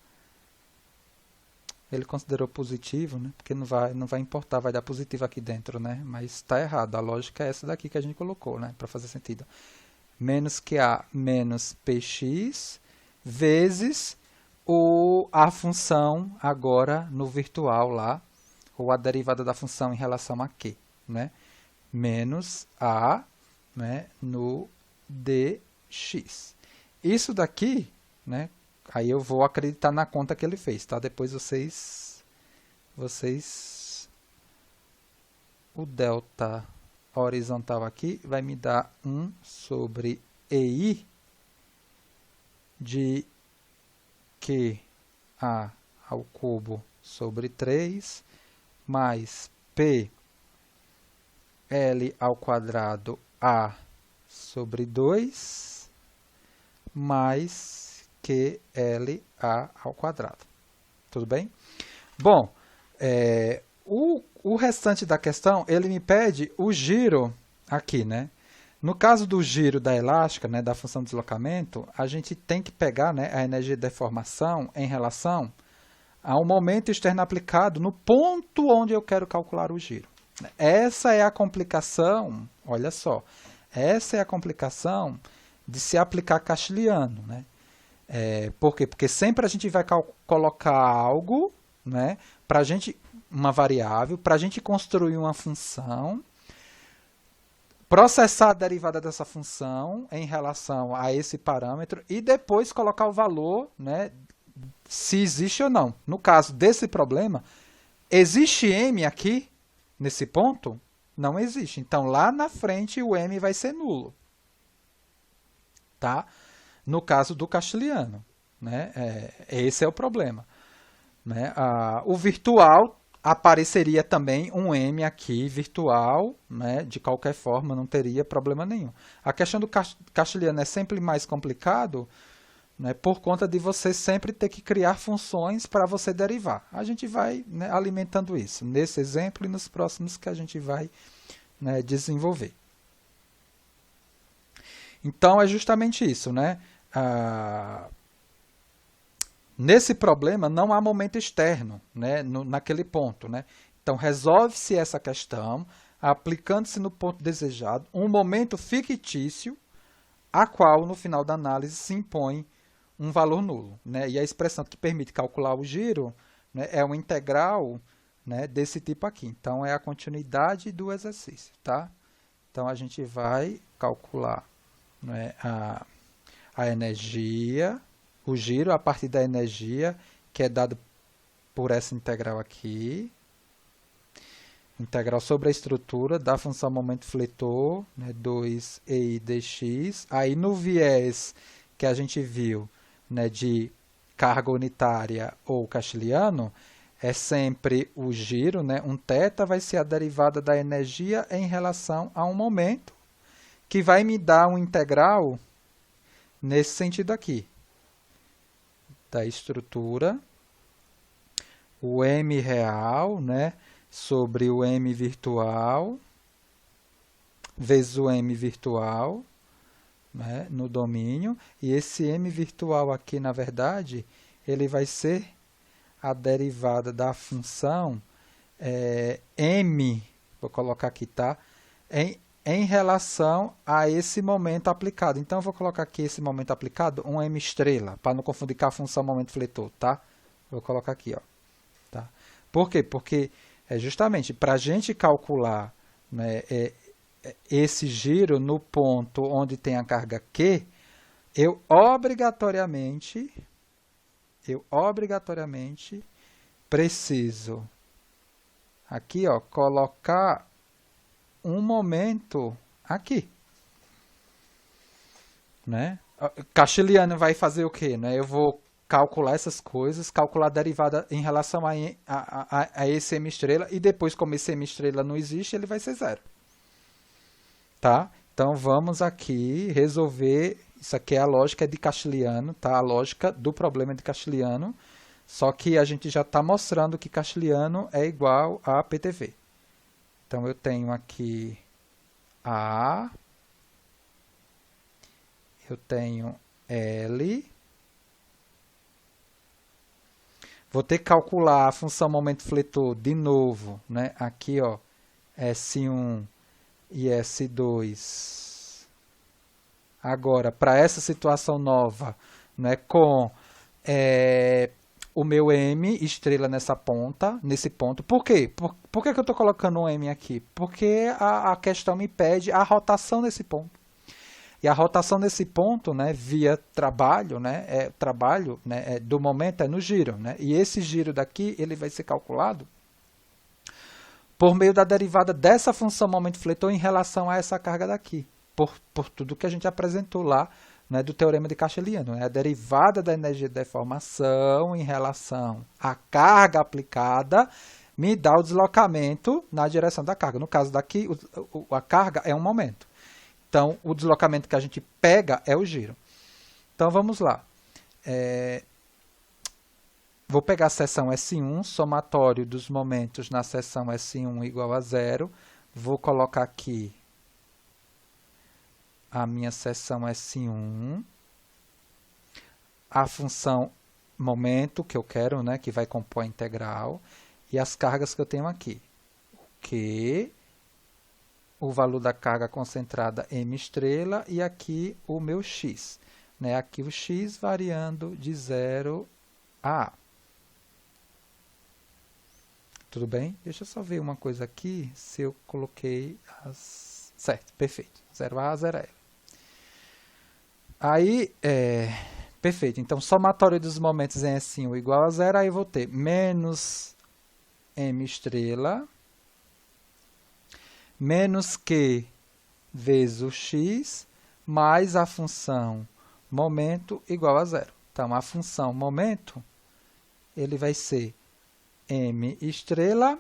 Ele considerou positivo, né? Porque não vai importar, vai dar positivo aqui dentro, né? Mas está errado, a lógica é essa daqui que a gente colocou, né? Para fazer sentido. Menos qa menos px vezes a função agora no virtual lá, ou a derivada da função em relação a q, né? Menos a, né, no dx. Isso daqui, né, aí eu vou acreditar na conta que ele fez, tá? Depois vocês o delta horizontal aqui vai me dar 1 sobre EI de QA ao cubo sobre 3 mais P L ao quadrado A sobre 2 mais QLA ao quadrado. Tudo bem? Bom, o restante da questão, ele me pede o giro aqui, né? No caso do giro da elástica, né, da função de deslocamento, a gente tem que pegar, né, a energia de deformação em relação ao momento externo aplicado no ponto onde eu quero calcular o giro. Essa é a complicação, olha só, essa é a complicação de se aplicar castelhano, né? Por quê? Porque sempre a gente vai colocar algo, né, pra gente, uma variável, para a gente construir uma função, processar a derivada dessa função em relação a esse parâmetro e depois colocar o valor, né, se existe ou não. No caso desse problema, existe m aqui nesse ponto? Não existe. Então, lá na frente, o m vai ser nulo. Tá? No caso do castelhano, né? Esse é o problema. Né? O virtual apareceria também um m aqui virtual, né? De qualquer forma, não teria problema nenhum. A questão do castelhano é sempre mais complicado, né? Por conta de você sempre ter que criar funções para você derivar. A gente vai, né, alimentando isso, nesse exemplo e nos próximos que a gente vai, né, desenvolver. Então, é justamente isso, né? Nesse problema, não há momento externo, né, naquele ponto, né? Então, resolve-se essa questão, aplicando-se no ponto desejado, um momento fictício, a qual, no final da análise, se impõe um valor nulo, né? E a expressão que permite calcular o giro, né, é uma integral, né, desse tipo aqui. Então, é a continuidade do exercício, tá? Então, a gente vai calcular, né, a energia, o giro a partir da energia que é dado por essa integral aqui, integral sobre a estrutura da função momento fletor, né, 2EI dx. Aí no viés que a gente viu, né, de carga unitária ou castelhano, é sempre o giro, né, um θ vai ser a derivada da energia em relação a um momento, que vai me dar um integral nesse sentido aqui, da estrutura, o m real, né, sobre o m virtual, vezes o m virtual, né, no domínio, e esse m virtual aqui, na verdade, ele vai ser a derivada da função m, vou colocar aqui, tá? Em relação a esse momento aplicado. Então, eu vou colocar aqui esse momento aplicado, um m estrela, para não confundir com a função momento fletor, tá? Vou colocar aqui, ó. Tá? Por quê? Porque justamente para a gente calcular, né, esse giro no ponto onde tem a carga Q, eu obrigatoriamente preciso aqui, ó, colocar um momento aqui. Né? Castiliano vai fazer o quê? Né? Eu vou calcular essas coisas, calcular a derivada em relação a esse M estrela, e depois, como esse M estrela não existe, ele vai ser zero. Tá? Então, vamos aqui resolver. Isso aqui é a lógica de Castiliano, tá? A lógica do problema de Castiliano. Só que a gente já está mostrando que Castiliano é igual a PTV. Então, eu tenho aqui A, eu tenho L. Vou ter que calcular a função momento fletor de novo, né? Aqui, ó, S1 e S2. Agora, para essa situação nova, né, com o meu M estrela nessa ponta, nesse ponto. Por quê? Por que que eu estou colocando um M aqui? Porque a questão me pede a rotação nesse ponto. E a rotação nesse ponto, né, via trabalho, né, do momento é no giro. Né, e esse giro daqui ele vai ser calculado por meio da derivada dessa função momento fletor em relação a essa carga daqui. Por tudo que a gente apresentou lá, né, do teorema de Castiliano. Né, a derivada da energia de deformação em relação à carga aplicada me dá o deslocamento na direção da carga. No caso daqui, a carga é um momento. Então, o deslocamento que a gente pega é o giro. Então, vamos lá. Vou pegar a seção S1, somatório dos momentos na seção S1 igual a zero. Vou colocar aqui a minha seção S1. A função momento que eu quero, né, que vai compor a integral. E as cargas que eu tenho aqui. O Q, o valor da carga concentrada M estrela, e aqui o meu X. Né? Aqui o X variando de 0 a A. Tudo bem? Deixa eu só ver uma coisa aqui, se eu coloquei as... Certo, perfeito. 0A, 0L. Aí, perfeito. Então, somatório dos momentos em S1 igual a zero, aí eu vou ter menos M estrela, menos Q vezes o X, mais a função momento igual a zero. Então, a função momento, ele vai ser M estrela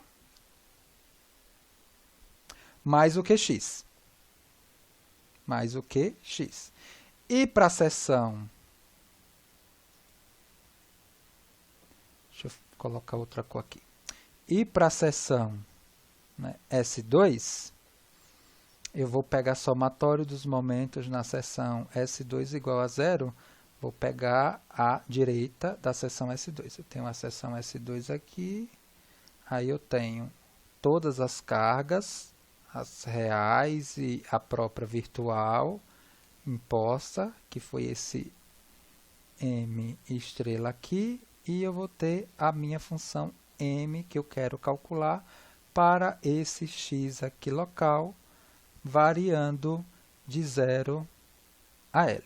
mais o QX. Mais o QX. E para a seção... Deixa eu colocar outra cor aqui. E para a seção, né, S2, eu vou pegar somatório dos momentos na seção S2 igual a zero. Vou pegar a direita da seção S2. Eu tenho a seção S2 aqui. Aí eu tenho todas as cargas, as reais e a própria virtual imposta, que foi esse M estrela aqui. E eu vou ter a minha função M, que eu quero calcular para esse X aqui local, variando de 0 a L.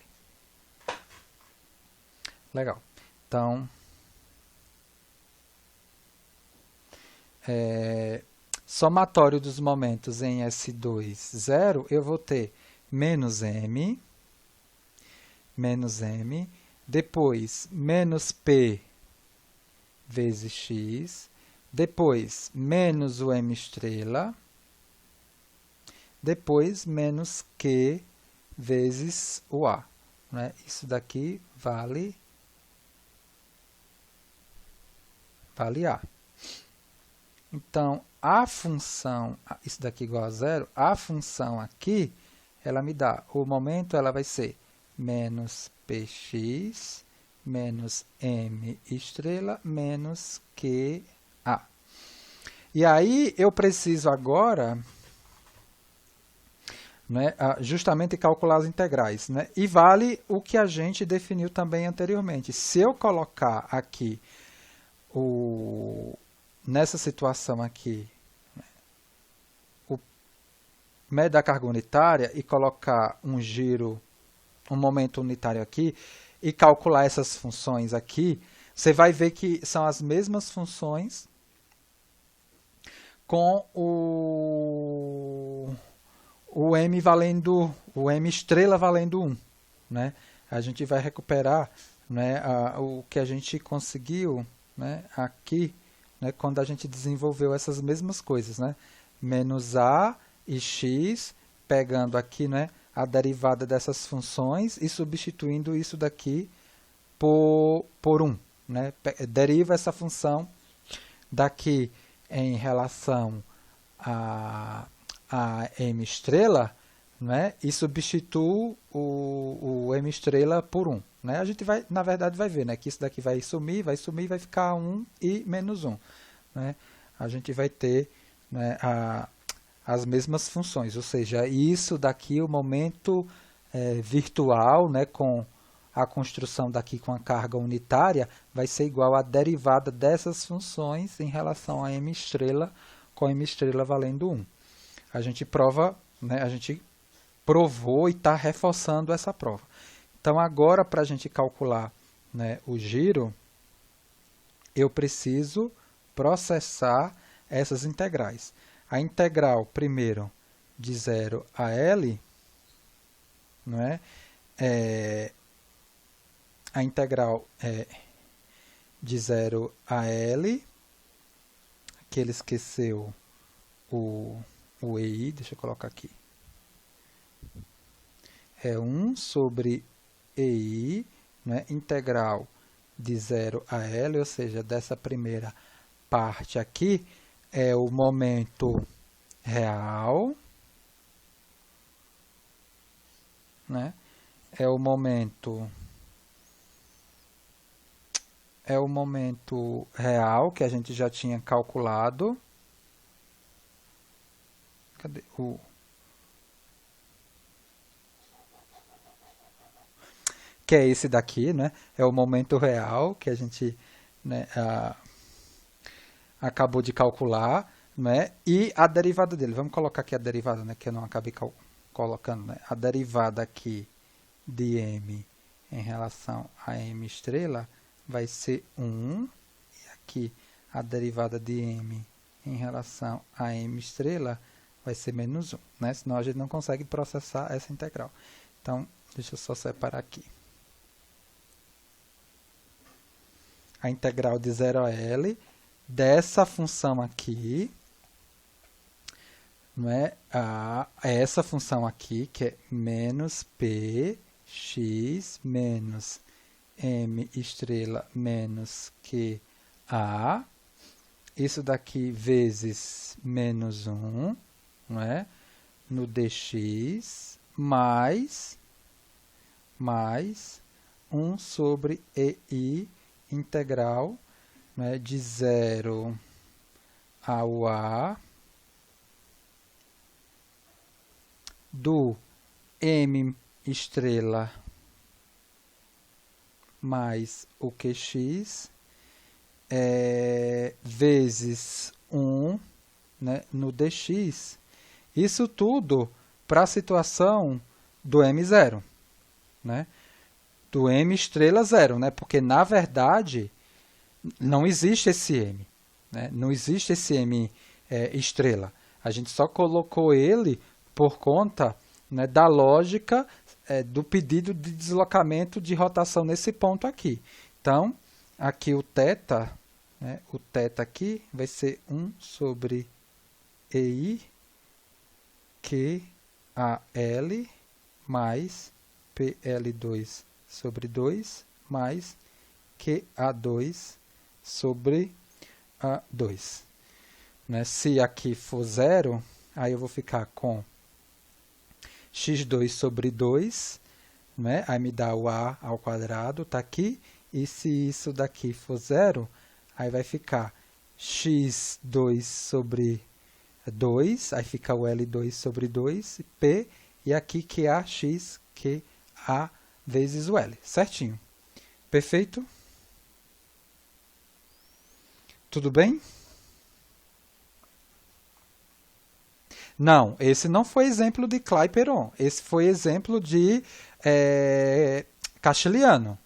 Legal. Então, somatório dos momentos em S2, 0, eu vou ter menos M, depois menos P vezes X, depois menos o M estrela, depois menos Q vezes o A. Né? Isso daqui vale A. Então, a função, isso daqui igual a zero, a função aqui, ela me dá, o momento ela vai ser menos Px menos M estrela menos QA. E aí eu preciso agora, né, justamente calcular as integrais. Né? E vale o que a gente definiu também anteriormente. Se eu colocar aqui, nessa situação aqui, né, o médio da carga unitária e colocar um giro, um momento unitário aqui, e calcular essas funções aqui, você vai ver que são as mesmas funções com o M estrela valendo 1, né? A gente vai recuperar, né, o que a gente conseguiu, né, aqui, né, quando a gente desenvolveu essas mesmas coisas, né? Menos A e X, pegando aqui, né, a derivada dessas funções e substituindo isso daqui por 1. Né? Deriva essa função daqui em relação a M estrela, né? E substituo o M estrela por 1. Né? A gente vai, na verdade, vai ver, né, que isso daqui vai sumir, vai ficar 1 e menos 1. Né? A gente vai ter, né, as mesmas funções, ou seja, isso daqui, o momento virtual, né, com a construção daqui com a carga unitária, vai ser igual à derivada dessas funções em relação a M estrela, com M estrela valendo 1. A gente prova, né, a gente provou e está reforçando essa prova. Então, agora, para a gente calcular, né, o giro, eu preciso processar essas integrais. A integral, primeiro, de 0 a L, não é? A integral de 0 a L, que ele esqueceu o EI, deixa eu colocar aqui. É 1 sobre EI, né? Integral de 0 a L, ou seja, dessa primeira parte aqui, é o momento real, né? É o momento real que a gente já tinha calculado. Cadê o... que é esse daqui, né? É o momento real que a gente, né, acabou de calcular, né? E a derivada dele. Vamos colocar aqui a derivada, né, que eu não acabei colocando, né? A derivada aqui de M em relação a M estrela vai ser 1. E aqui a derivada de M em relação a M estrela vai ser menos 1. Né? Senão a gente não consegue processar essa integral. Então, deixa eu só separar aqui. A integral de 0 a L dessa função aqui, não é? Essa função aqui, que é menos px menos m estrela menos qa, isso daqui vezes menos 1, não é? No dx, mais 1 sobre ei integral, né, de 0 ao a do m estrela mais o qx vezes 1, né, no dx. Isso tudo para a situação do m0, né? Do m estrela 0, né? Porque, na verdade, não existe esse m. Né? Não existe esse m estrela. A gente só colocou ele por conta, né, da lógica do pedido de deslocamento de rotação nesse ponto aqui. Então, aqui o θ, né, o θ aqui vai ser 1 sobre ei QAL mais PL2 sobre 2 mais QA2 sobre A2. Né? Se aqui for 0, aí eu vou ficar com x2 sobre 2, né? Aí me dá o A ao quadrado, está aqui. E se isso daqui for 0, aí vai ficar x2 sobre 2, aí fica o L2 sobre 2, P, e aqui QAx, QA vezes o L, certinho. Perfeito? Tudo bem? Não, esse não foi exemplo de Clapeyron, esse foi exemplo de Castiliano.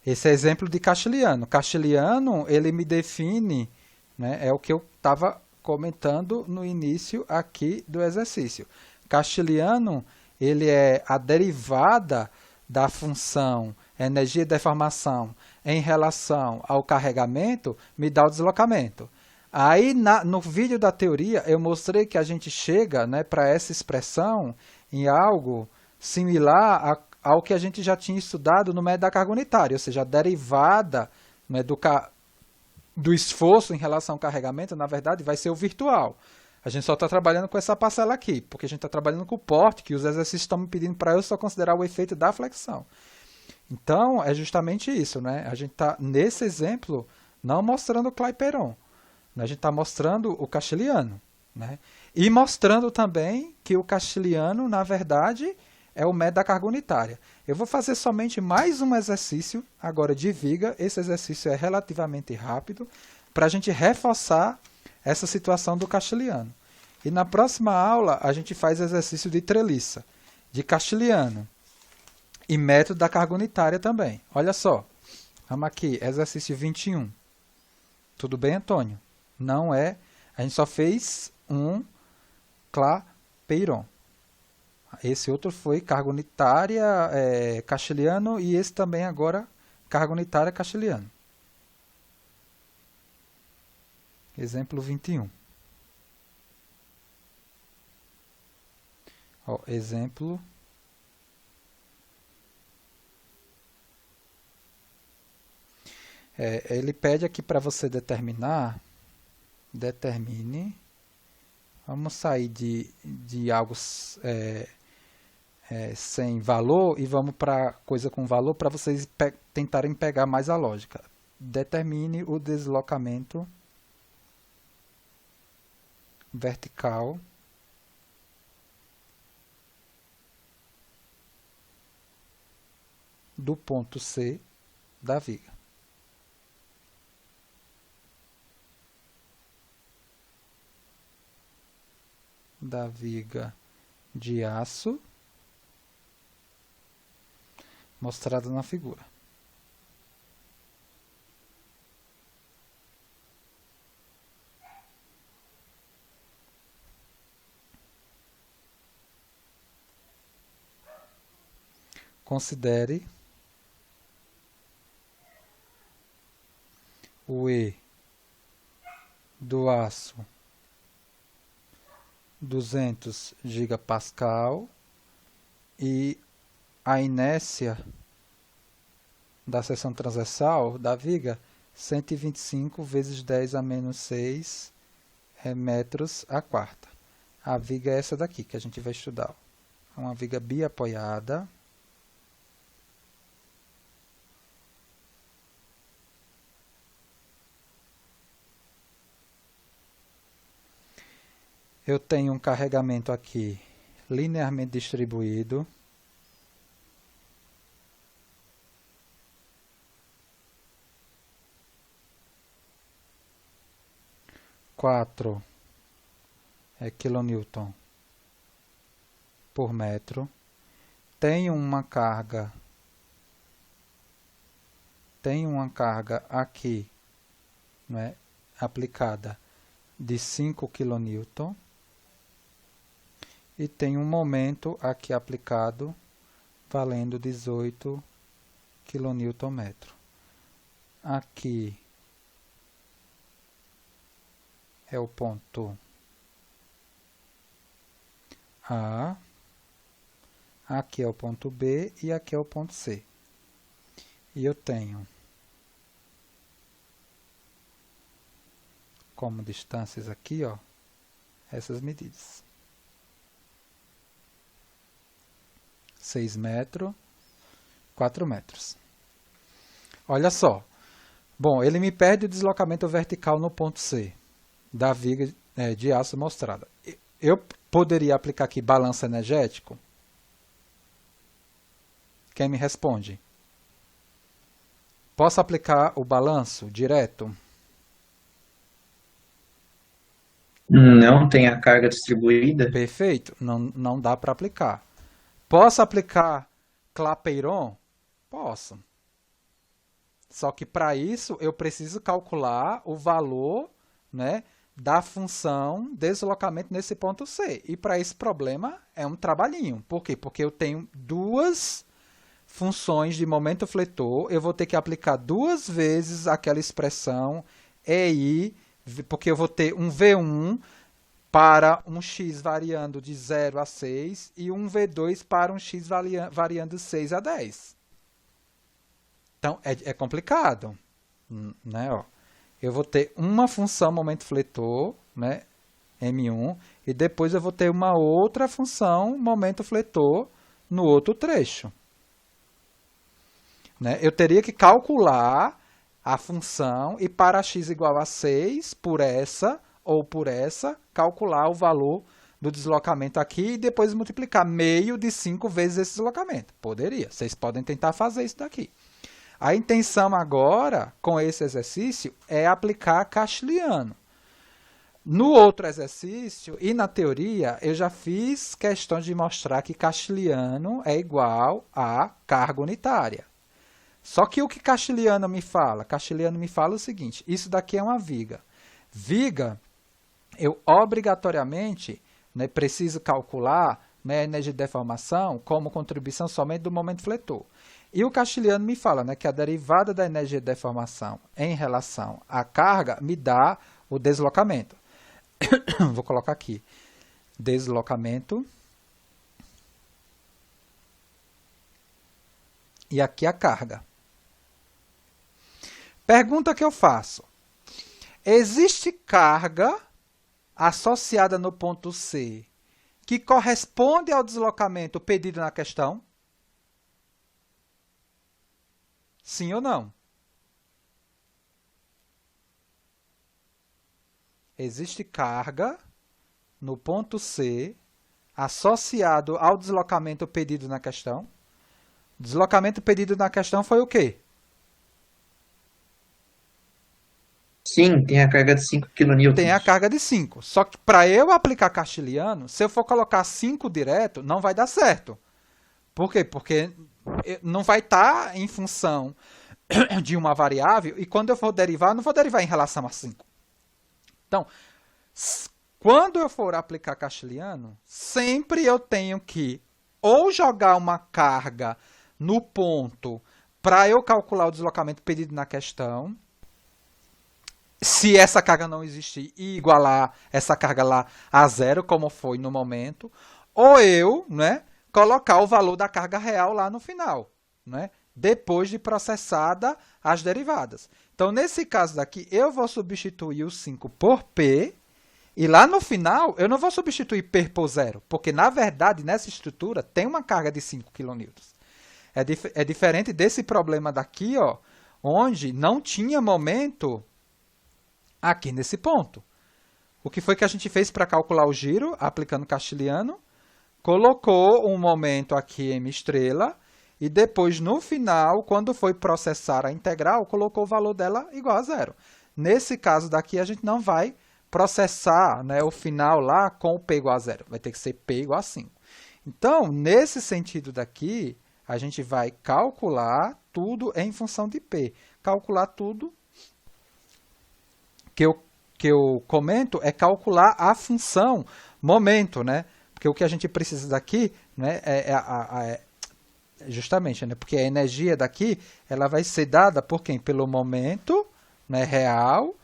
Esse é exemplo de Castiliano. Castiliano, ele me define, né, é o que eu estava comentando no início aqui do exercício. Castiliano, ele é a derivada da função energia e deformação em relação ao carregamento, me dá o deslocamento. Aí, no vídeo da teoria, eu mostrei que a gente chega, né, para essa expressão em algo similar ao que a gente já tinha estudado no método da carga unitária, ou seja, a derivada, né, do esforço em relação ao carregamento, na verdade, vai ser o virtual. A gente só está trabalhando com essa parcela aqui, porque a gente está trabalhando com o porte, que os exercícios estão me pedindo para eu só considerar o efeito da flexão. Então, é justamente isso, né? A gente está, nesse exemplo, não mostrando o Clapeyron. A gente está mostrando o Castiliano, né? E mostrando também que o Castiliano, na verdade, é o método da carga unitária. Eu vou fazer somente mais um exercício agora de viga. Esse exercício é relativamente rápido para a gente reforçar essa situação do Castiliano. E na próxima aula a gente faz exercício de treliça, de Castiliano e método da carga unitária também. Olha só, vamos aqui, exercício 21. Tudo bem, Antônio? Não é, a gente só fez um Clapeyron. Esse outro foi carga unitária Castiliano e esse também agora carga unitária Castiliano. Exemplo 21. Ó, exemplo. Ele pede aqui para você determine. Vamos sair de algo sem valor e vamos para coisa com valor para vocês tentarem pegar mais a lógica. Determine o deslocamento vertical do ponto C da viga. Da viga de aço mostrada na figura. Considere o E do aço 200 gigapascal e a inércia da seção transversal da viga 125 vezes 10 a menos 6 metros a quarta. A viga é essa daqui que a gente vai estudar. É uma viga biapoiada. Eu tenho um carregamento aqui linearmente distribuído. Quatro quilonewton por metro. Tenho uma carga aqui, né, aplicada de 5 kN e tem um momento aqui aplicado valendo 18 kN/m. Aqui é o ponto A, aqui é o ponto B e aqui é o ponto C. E eu tenho como distâncias aqui, ó, essas medidas. 6 metros, 4 metros. Olha só. Bom, ele me pede o deslocamento vertical no ponto C da viga de aço mostrada. Eu poderia aplicar aqui balanço energético? Quem me responde? Posso aplicar o balanço direto? Não tem a carga distribuída? Perfeito, não dá para aplicar. Posso aplicar Clapeyron? Posso. Só que para isso eu preciso calcular o valor, né, da função deslocamento nesse ponto C. E para esse problema é um trabalhinho. Por quê? Porque eu tenho duas funções de momento fletor, eu vou ter que aplicar duas vezes aquela expressão EI, porque eu vou ter um V1 para um x variando de 0 a 6 e um V2 para um x variando de 6 a 10. Então, é complicado, né? Ó, eu vou ter uma função momento fletor, né, M1, e depois eu vou ter uma outra função momento fletor no outro trecho. Né? Eu teria que calcular a função e para x igual a 6, por essa ou por essa, calcular o valor do deslocamento aqui e depois multiplicar meio de 5 vezes esse deslocamento. Poderia, vocês podem tentar fazer isso daqui. A intenção agora, com esse exercício, é aplicar Castiliano. No outro exercício e na teoria, eu já fiz questão de mostrar que Castiliano é igual a carga unitária. Só que o que Castiliano me fala? Castiliano me fala o seguinte, isso daqui é uma viga. Viga, eu obrigatoriamente, né, preciso calcular, né, a energia de deformação como contribuição somente do momento fletor. E o Castiliano me fala, né, que a derivada da energia de deformação em relação à carga me dá o deslocamento. Vou colocar aqui, deslocamento. E aqui a carga. Pergunta que eu faço. Existe carga associada no ponto C que corresponde ao deslocamento pedido na questão? Sim ou não? Existe carga no ponto C associado ao deslocamento pedido na questão? O deslocamento pedido na questão foi o quê? Sim, tem a carga de 5 kN. Tem a carga de 5. Só que para eu aplicar Castiliano, se eu for colocar 5 direto, não vai dar certo. Por quê? Porque não vai estar em função de uma variável e quando eu for derivar, não vou derivar em relação a 5. Então, quando eu for aplicar Castiliano, sempre eu tenho que ou jogar uma carga no ponto para eu calcular o deslocamento pedido na questão, se essa carga não existir, e igualar essa carga lá a zero, como foi no momento, ou eu, né, colocar o valor da carga real lá no final, né, depois de processada as derivadas. Então, nesse caso daqui, eu vou substituir o 5 por P, e lá no final, eu não vou substituir P por zero, porque, na verdade, nessa estrutura, tem uma carga de 5 kN. É diferente desse problema daqui, ó, onde não tinha momento aqui nesse ponto. O que foi que a gente fez para calcular o giro, aplicando Castiliano? Colocou um momento aqui m estrela e depois, no final, quando foi processar a integral, colocou o valor dela igual a zero. Nesse caso daqui, a gente não vai processar, né, o final lá com o P igual a zero. Vai ter que ser P igual a 5. Então, nesse sentido daqui, a gente vai calcular tudo em função de P. Calcular tudo que eu comento é calcular a função momento, né? Porque o que a gente precisa daqui, né, justamente, né, porque a energia daqui ela vai ser dada por quem? Pelo momento, né, real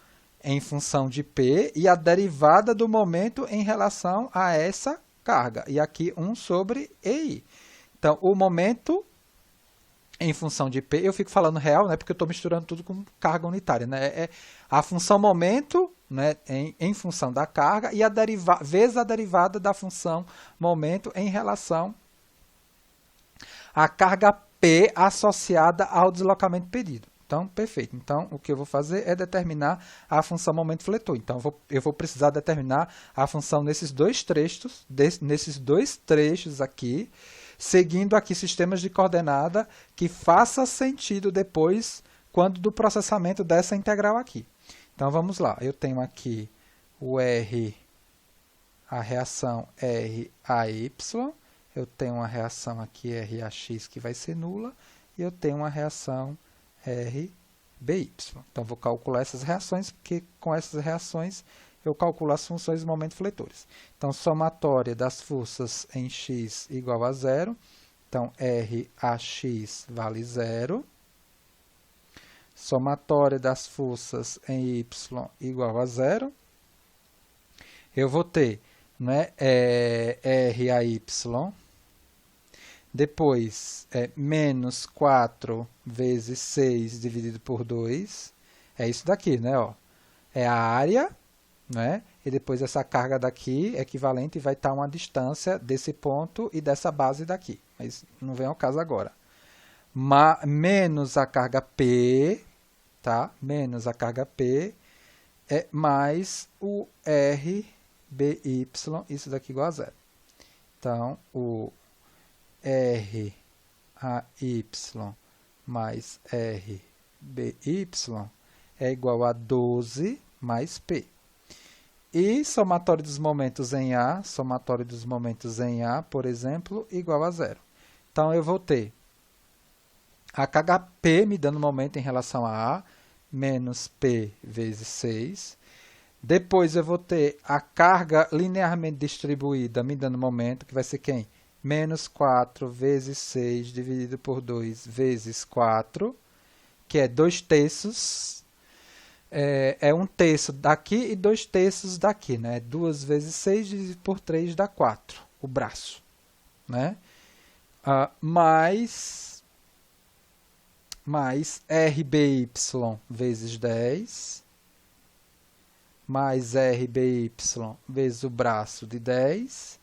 em função de P e a derivada do momento em relação a essa carga. E aqui 1 sobre EI. Então, o momento em função de P, eu fico falando real, né, porque eu estou misturando tudo com carga unitária. Né? É a função momento, né, em função da carga e vezes a derivada da função momento em relação à carga P associada ao deslocamento pedido. Então, perfeito. Então, o que eu vou fazer é determinar a função momento fletor. Então, eu vou precisar determinar a função nesses dois trechos aqui, seguindo aqui sistemas de coordenada que faça sentido depois quando do processamento dessa integral aqui. Então, vamos lá. Eu tenho aqui o R, a reação R a Y, eu tenho uma reação aqui R a X que vai ser nula, e eu tenho uma reação R BY. Então, vou calcular essas reações, porque com essas reações eu calculo as funções momento-fletores. Então, somatória das forças em x igual a zero. Então, RAx vale zero. Somatória das forças em y igual a zero. Eu vou ter, né, RAY, depois menos 4 vezes 6 dividido por 2. É isso daqui, né? Ó. É a área, né? E depois essa carga daqui equivalente vai estar uma distância desse ponto e dessa base daqui. Mas não vem ao caso agora. Menos a carga P, tá? Menos a carga P, mais o RBY, isso daqui igual a zero. Então, o RAY mais RBY é igual a 12 mais P. E somatório dos momentos em A, por exemplo, igual a zero. Então, eu vou ter a carga P me dando momento em relação a A, menos P vezes 6. Depois, eu vou ter a carga linearmente distribuída me dando momento, que vai ser quem? Menos 4 vezes 6 dividido por 2 vezes 4, que é 2 terços. É 1 terço daqui e 2 terços daqui, né? 2 vezes 6 dividido por 3 dá 4, o braço, né? Mais RBY vezes 10, mais RBY vezes o braço de 10,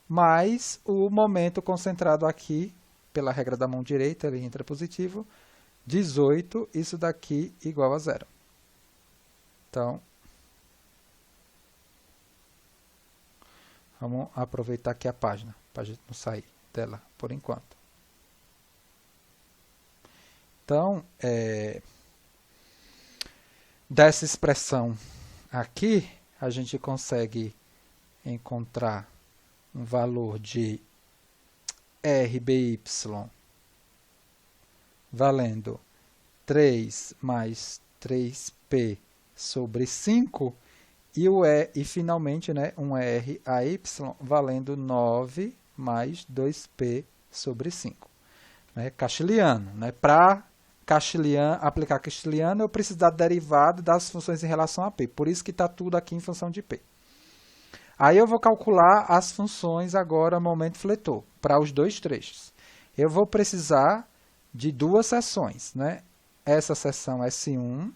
mais o momento concentrado aqui, pela regra da mão direita, ele entra positivo, 18, isso daqui igual a zero. Então, vamos aproveitar aqui a página, para a gente não sair dela por enquanto. Então, dessa expressão aqui, a gente consegue encontrar um valor de RBY valendo 3 mais 3P sobre 5 e finalmente, né, um RAY valendo 9 mais 2P sobre 5. Né, Castiliano. Né? Para aplicar Castiliano, eu preciso da derivada das funções em relação a P. Por isso que está tudo aqui em função de P. Aí eu vou calcular as funções agora momento-fletor, para os dois trechos. Eu vou precisar de duas seções. Né? Essa seção S1,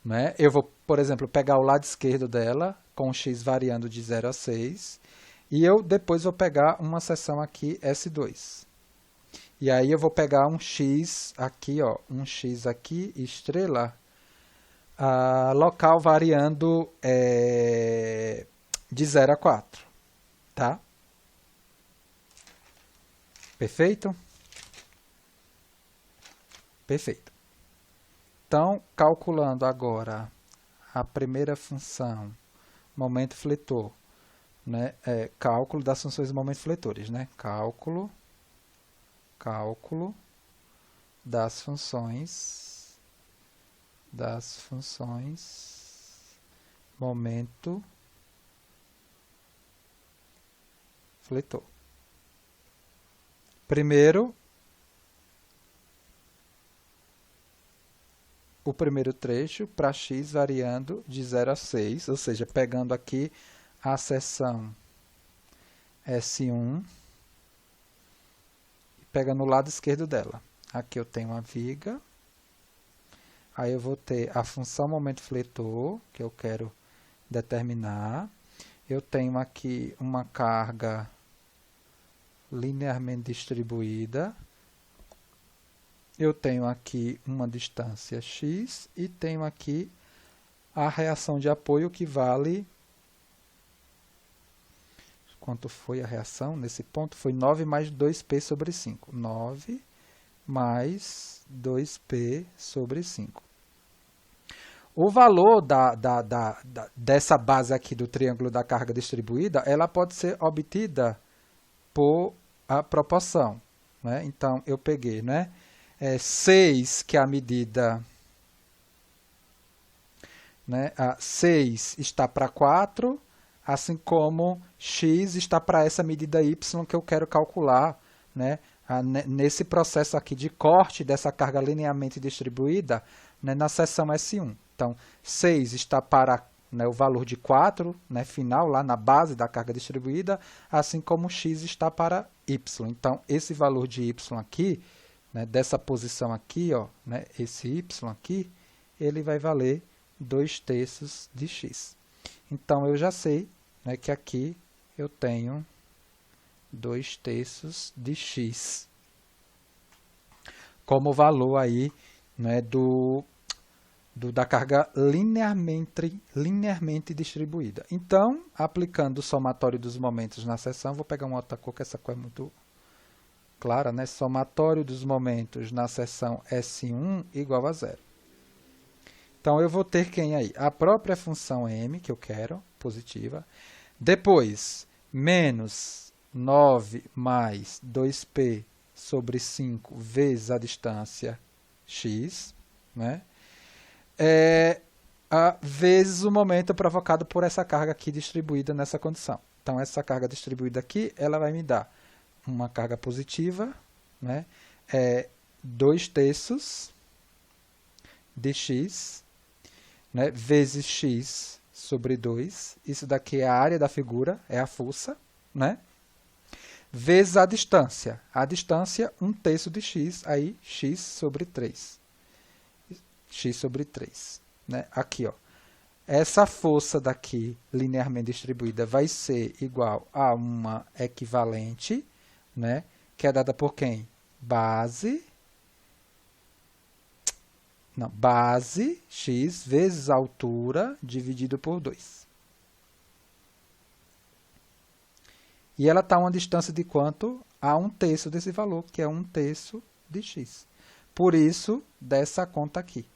né? Eu vou, por exemplo, pegar o lado esquerdo dela, com o x variando de 0 a 6, e eu depois vou pegar uma seção aqui, S2. E aí eu vou pegar um x aqui, ó, um x aqui, estrela, local variando de 0 a 4. Tá? Perfeito? Perfeito. Então, calculando agora a primeira função, momento fletor, né? Cálculo das funções momento fletores, né? Cálculo das funções momento fletor. Primeiro, o primeiro trecho para x variando de 0 a 6, ou seja, pegando aqui a seção S1 e pegando o lado esquerdo dela. Aqui eu tenho uma viga, aí eu vou ter a função momento fletor, que eu quero determinar. Eu tenho aqui uma carga linearmente distribuída. Eu tenho aqui uma distância x e tenho aqui a reação de apoio que vale... Quanto foi a reação nesse ponto? Foi 9 mais 2P sobre 5. 9 mais 2P sobre 5. O valor dessa base aqui do triângulo da carga distribuída, ela pode ser obtida por a proporção. Né? Então, eu peguei, né? 6, que é a medida né? 6 está para 4, assim como x está para essa medida y que eu quero calcular, né? Nesse processo aqui de corte dessa carga linearmente distribuída, né, na seção S1. Então, 6 está para, né, o valor de 4, né, final, lá na base da carga distribuída, assim como x está para y. Então, esse valor de y aqui, né, dessa posição aqui, ó, né, esse y aqui, ele vai valer 2/3 de x. Então, eu já sei, né, que aqui eu tenho 2/3 de x como valor aí, né, da carga linearmente distribuída. Então, aplicando o somatório dos momentos na seção, vou pegar uma outra cor, que essa cor é muito clara, né? Somatório dos momentos na seção S1 igual a 0. Então, eu vou ter quem aí? A própria função m, que eu quero, positiva. Depois, menos 9 mais 2p sobre 5 vezes a distância x, né? Vezes o momento provocado por essa carga aqui distribuída nessa condição. Então, essa carga distribuída aqui, ela vai me dar uma carga positiva, né? 2/3 de x, né? Vezes x sobre 2. Isso daqui é a área da figura, é a fuça, né? Vezes a distância. A distância, 1/3 de x, aí x sobre 3. X sobre 3. Né? Aqui, ó. Essa força daqui, linearmente distribuída, vai ser igual a uma equivalente, né? Que é dada por quem? Base x vezes a altura dividido por 2. E ela está a uma distância de quanto? A 1/3 desse valor, que é 1/3 de x. Por isso, dessa conta aqui.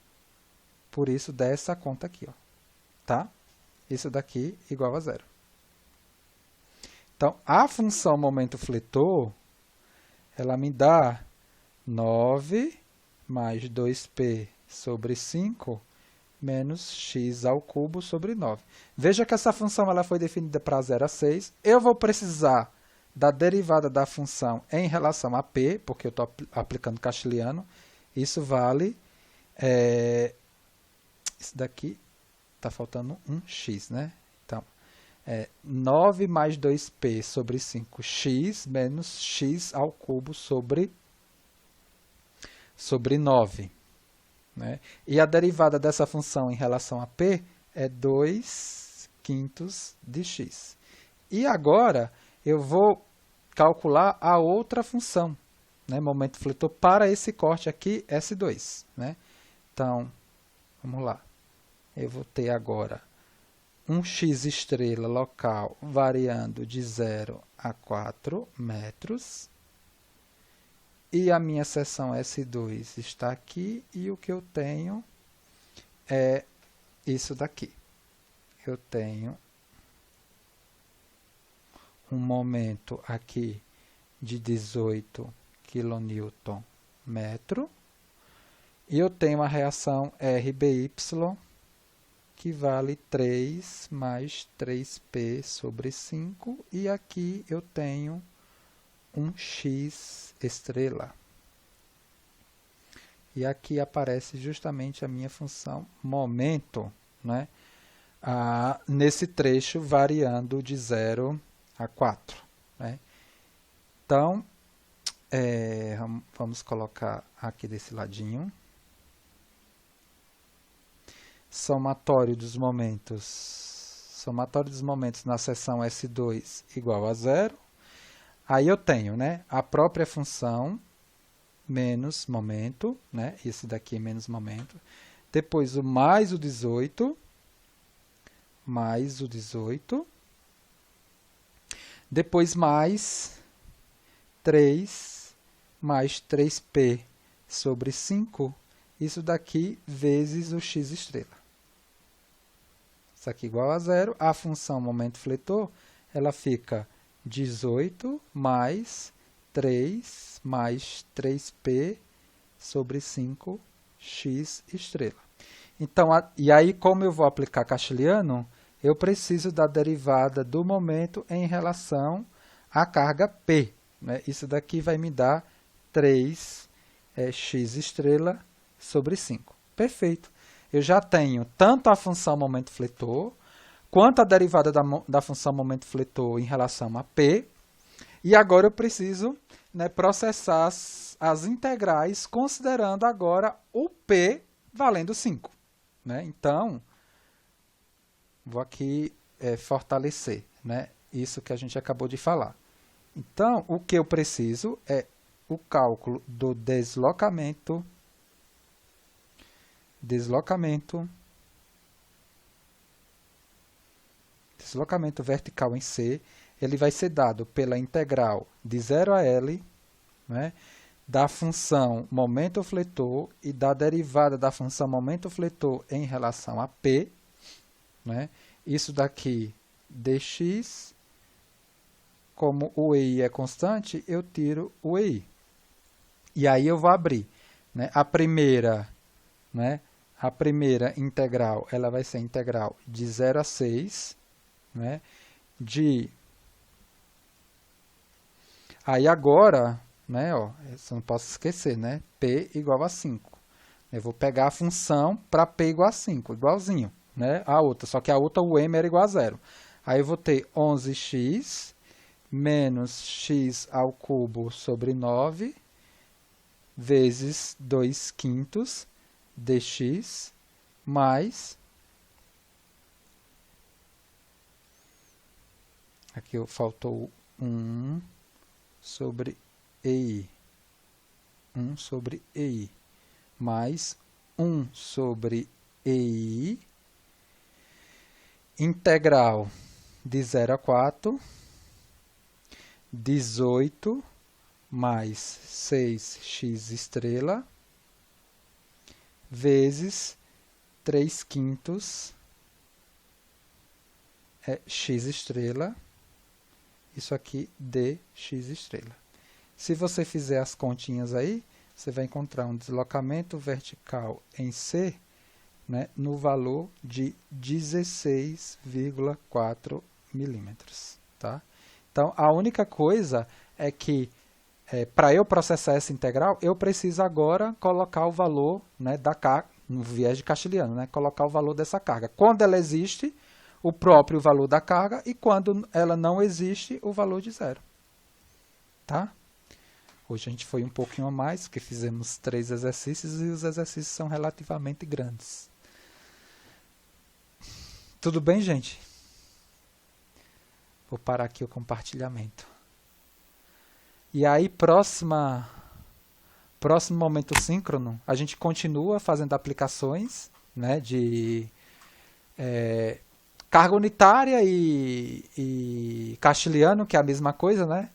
Por isso, dessa conta aqui, ó. Tá? Isso daqui igual a 0. Então, a função momento fletor, ela me dá 9 mais 2p sobre 5 menos x ao cubo sobre 9. Veja que essa função ela foi definida para 0 a 6. Eu vou precisar da derivada da função em relação a p, porque eu estou aplicando castilhano. Isso vale... isso daqui está faltando um x, né? Então, 9 mais 2p sobre 5x menos x ao cubo sobre 9. Né? E a derivada dessa função em relação a p é 2/5 de x. E agora eu vou calcular a outra função, né? Momento fletor para esse corte aqui, S2. Né? Então, vamos lá. Eu vou ter agora um x estrela local variando de 0 a 4 metros. E a minha seção S2 está aqui, e o que eu tenho é isso daqui. Eu tenho um momento aqui de 18 kN metro, e eu tenho uma reação RBY, que vale 3 mais 3p sobre 5, e aqui eu tenho um x estrela. E aqui aparece justamente a minha função momento, né? Nesse trecho variando de 0 a 4. Né? Então, vamos colocar aqui desse ladinho. Somatório dos momentos na seção S2 igual a 0. Aí eu tenho, né, a própria função menos momento, né, esse daqui é menos momento. Depois o mais o 18, Depois mais 3 mais 3p sobre 5, isso daqui vezes o x estrela. Isso aqui igual a 0. A função momento fletor, ela fica 18 mais 3 mais 3p sobre 5 x estrela. Então, e aí como eu vou aplicar castilhano, eu preciso da derivada do momento em relação à carga P. Né? Isso daqui vai me dar 3x estrela sobre 5. Perfeito. Eu já tenho tanto a função momento fletor, quanto a derivada da função momento fletor em relação a P. E agora eu preciso, né, processar as integrais, considerando agora o P valendo 5. Né? Então, vou aqui fortalecer, né, isso que a gente acabou de falar. Então, o que eu preciso é o cálculo do deslocamento vertical em C. Ele vai ser dado pela integral de 0 a L, né, da função momento fletor e da derivada da função momento fletor em relação a P. Né? Isso daqui, dx, como o EI é constante, eu tiro o EI. E aí eu vou abrir. Né? A primeira integral, ela vai ser integral de 0 a 6, né? Aí agora, né, ó, eu não posso esquecer, né? P igual a 5. Eu vou pegar a função para P igual a 5, igualzinho, né, a outra, só que a outra o M era igual a 0. Aí eu vou ter 11x menos x ao cubo sobre 9 vezes 2 quintos dx mais, aqui faltou 1 sobre EI, 1 sobre EI, mais 1 sobre EI, integral de 0 a 4, 18 mais 6x estrela, vezes 3 quintos x estrela, isso aqui dx estrela. Se você fizer as continhas aí, você vai encontrar um deslocamento vertical em C, né, no valor de 16,4 milímetros. Tá? Então, a única coisa é que, para eu processar essa integral, eu preciso agora colocar o valor, né, da carga, no viés de Castiliano, né, colocar o valor dessa carga. Quando ela existe, o próprio valor da carga, e quando ela não existe, o valor de zero. Tá? Hoje a gente foi um pouquinho a mais, porque fizemos 3 exercícios e os exercícios são relativamente grandes. Tudo bem, gente? Vou parar aqui o compartilhamento. E aí, próximo momento síncrono, a gente continua fazendo aplicações, né, de carga unitária e Castiliano, que é a mesma coisa, né?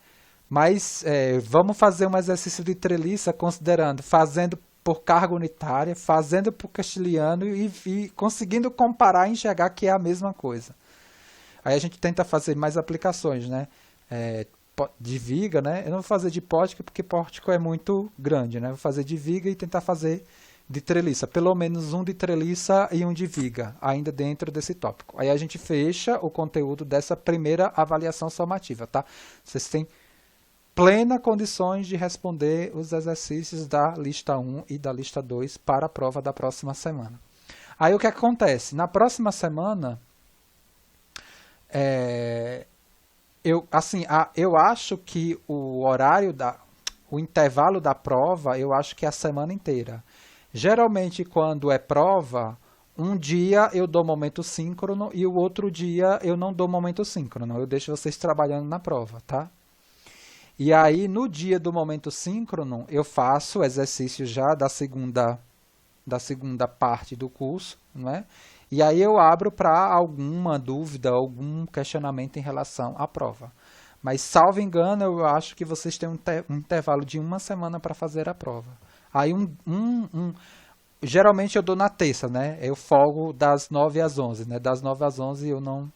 Mas vamos fazer um exercício de treliça considerando, fazendo por carga unitária, fazendo por Castiliano e conseguindo comparar e enxergar que é a mesma coisa. Aí a gente tenta fazer mais aplicações, né? De viga, né? Eu não vou fazer de pórtico porque pórtico é muito grande, né? Vou fazer de viga e tentar fazer de treliça. Pelo menos um de treliça e um de viga, ainda dentro desse tópico. Aí a gente fecha o conteúdo dessa primeira avaliação somativa, tá? Vocês têm plena condições de responder os exercícios da lista 1 e da lista 2 para a prova da próxima semana. Aí o que acontece? Na próxima semana, eu acho que o intervalo da prova, eu acho que é a semana inteira. Geralmente, quando é prova, um dia eu dou momento síncrono e o outro dia eu não dou momento síncrono. Eu deixo vocês trabalhando na prova, tá? E aí, no dia do momento síncrono, eu faço o exercício já da segunda parte do curso, né? E aí eu abro para alguma dúvida, algum questionamento em relação à prova. Mas, salvo engano, eu acho que vocês têm um intervalo de uma semana para fazer a prova. Aí, geralmente eu dou na terça, né? Eu folgo das 9 às 11, né? Das 9 às 11 eu não...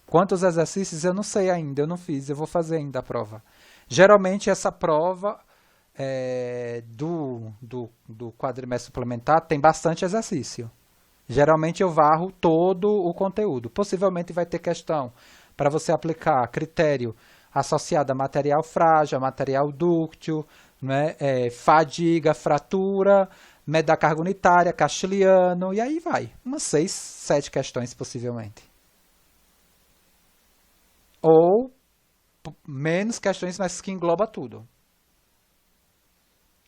Quantos exercícios eu não sei ainda, eu não fiz, eu vou fazer ainda a prova. Geralmente essa prova do quadrimestre suplementar tem bastante exercício. Geralmente eu varro todo o conteúdo. Possivelmente vai ter questão para você aplicar critério associado a material frágil, a material dúctil, né? Fadiga, fratura, média da carga unitária, Castiliano, e aí vai. Umas 6, 7 questões possivelmente. Ou menos questões, mas que engloba tudo.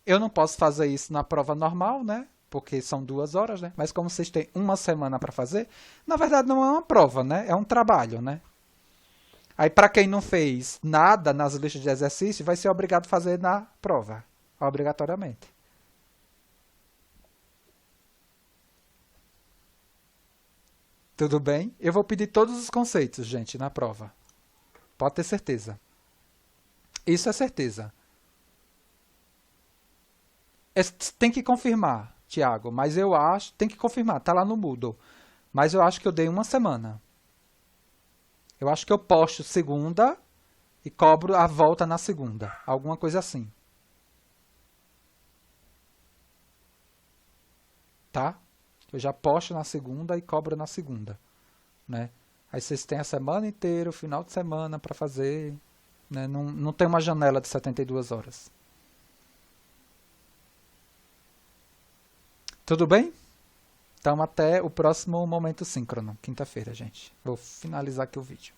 Eu não posso fazer isso na prova normal, né? Porque são 2 horas, né? Mas como vocês têm uma semana para fazer, na verdade não é uma prova, né? É um trabalho, né? Aí para quem não fez nada nas listas de exercício, vai ser obrigado a fazer na prova, obrigatoriamente. Tudo bem? Eu vou pedir todos os conceitos, gente, na prova. Pode ter certeza. Isso é certeza. Tem que confirmar, Tiago, mas eu acho. Tem que confirmar, tá lá no Moodle. Mas eu acho que eu dei uma semana. Eu acho que eu posto segunda e cobro a volta na segunda. Alguma coisa assim. Tá? Eu já posto na segunda e cobro na segunda. Né? Aí vocês têm a semana inteira, o final de semana para fazer. Né? Não tem uma janela de 72 horas. Tudo bem? Então até o próximo momento síncrono, quinta-feira, gente. Vou finalizar aqui o vídeo.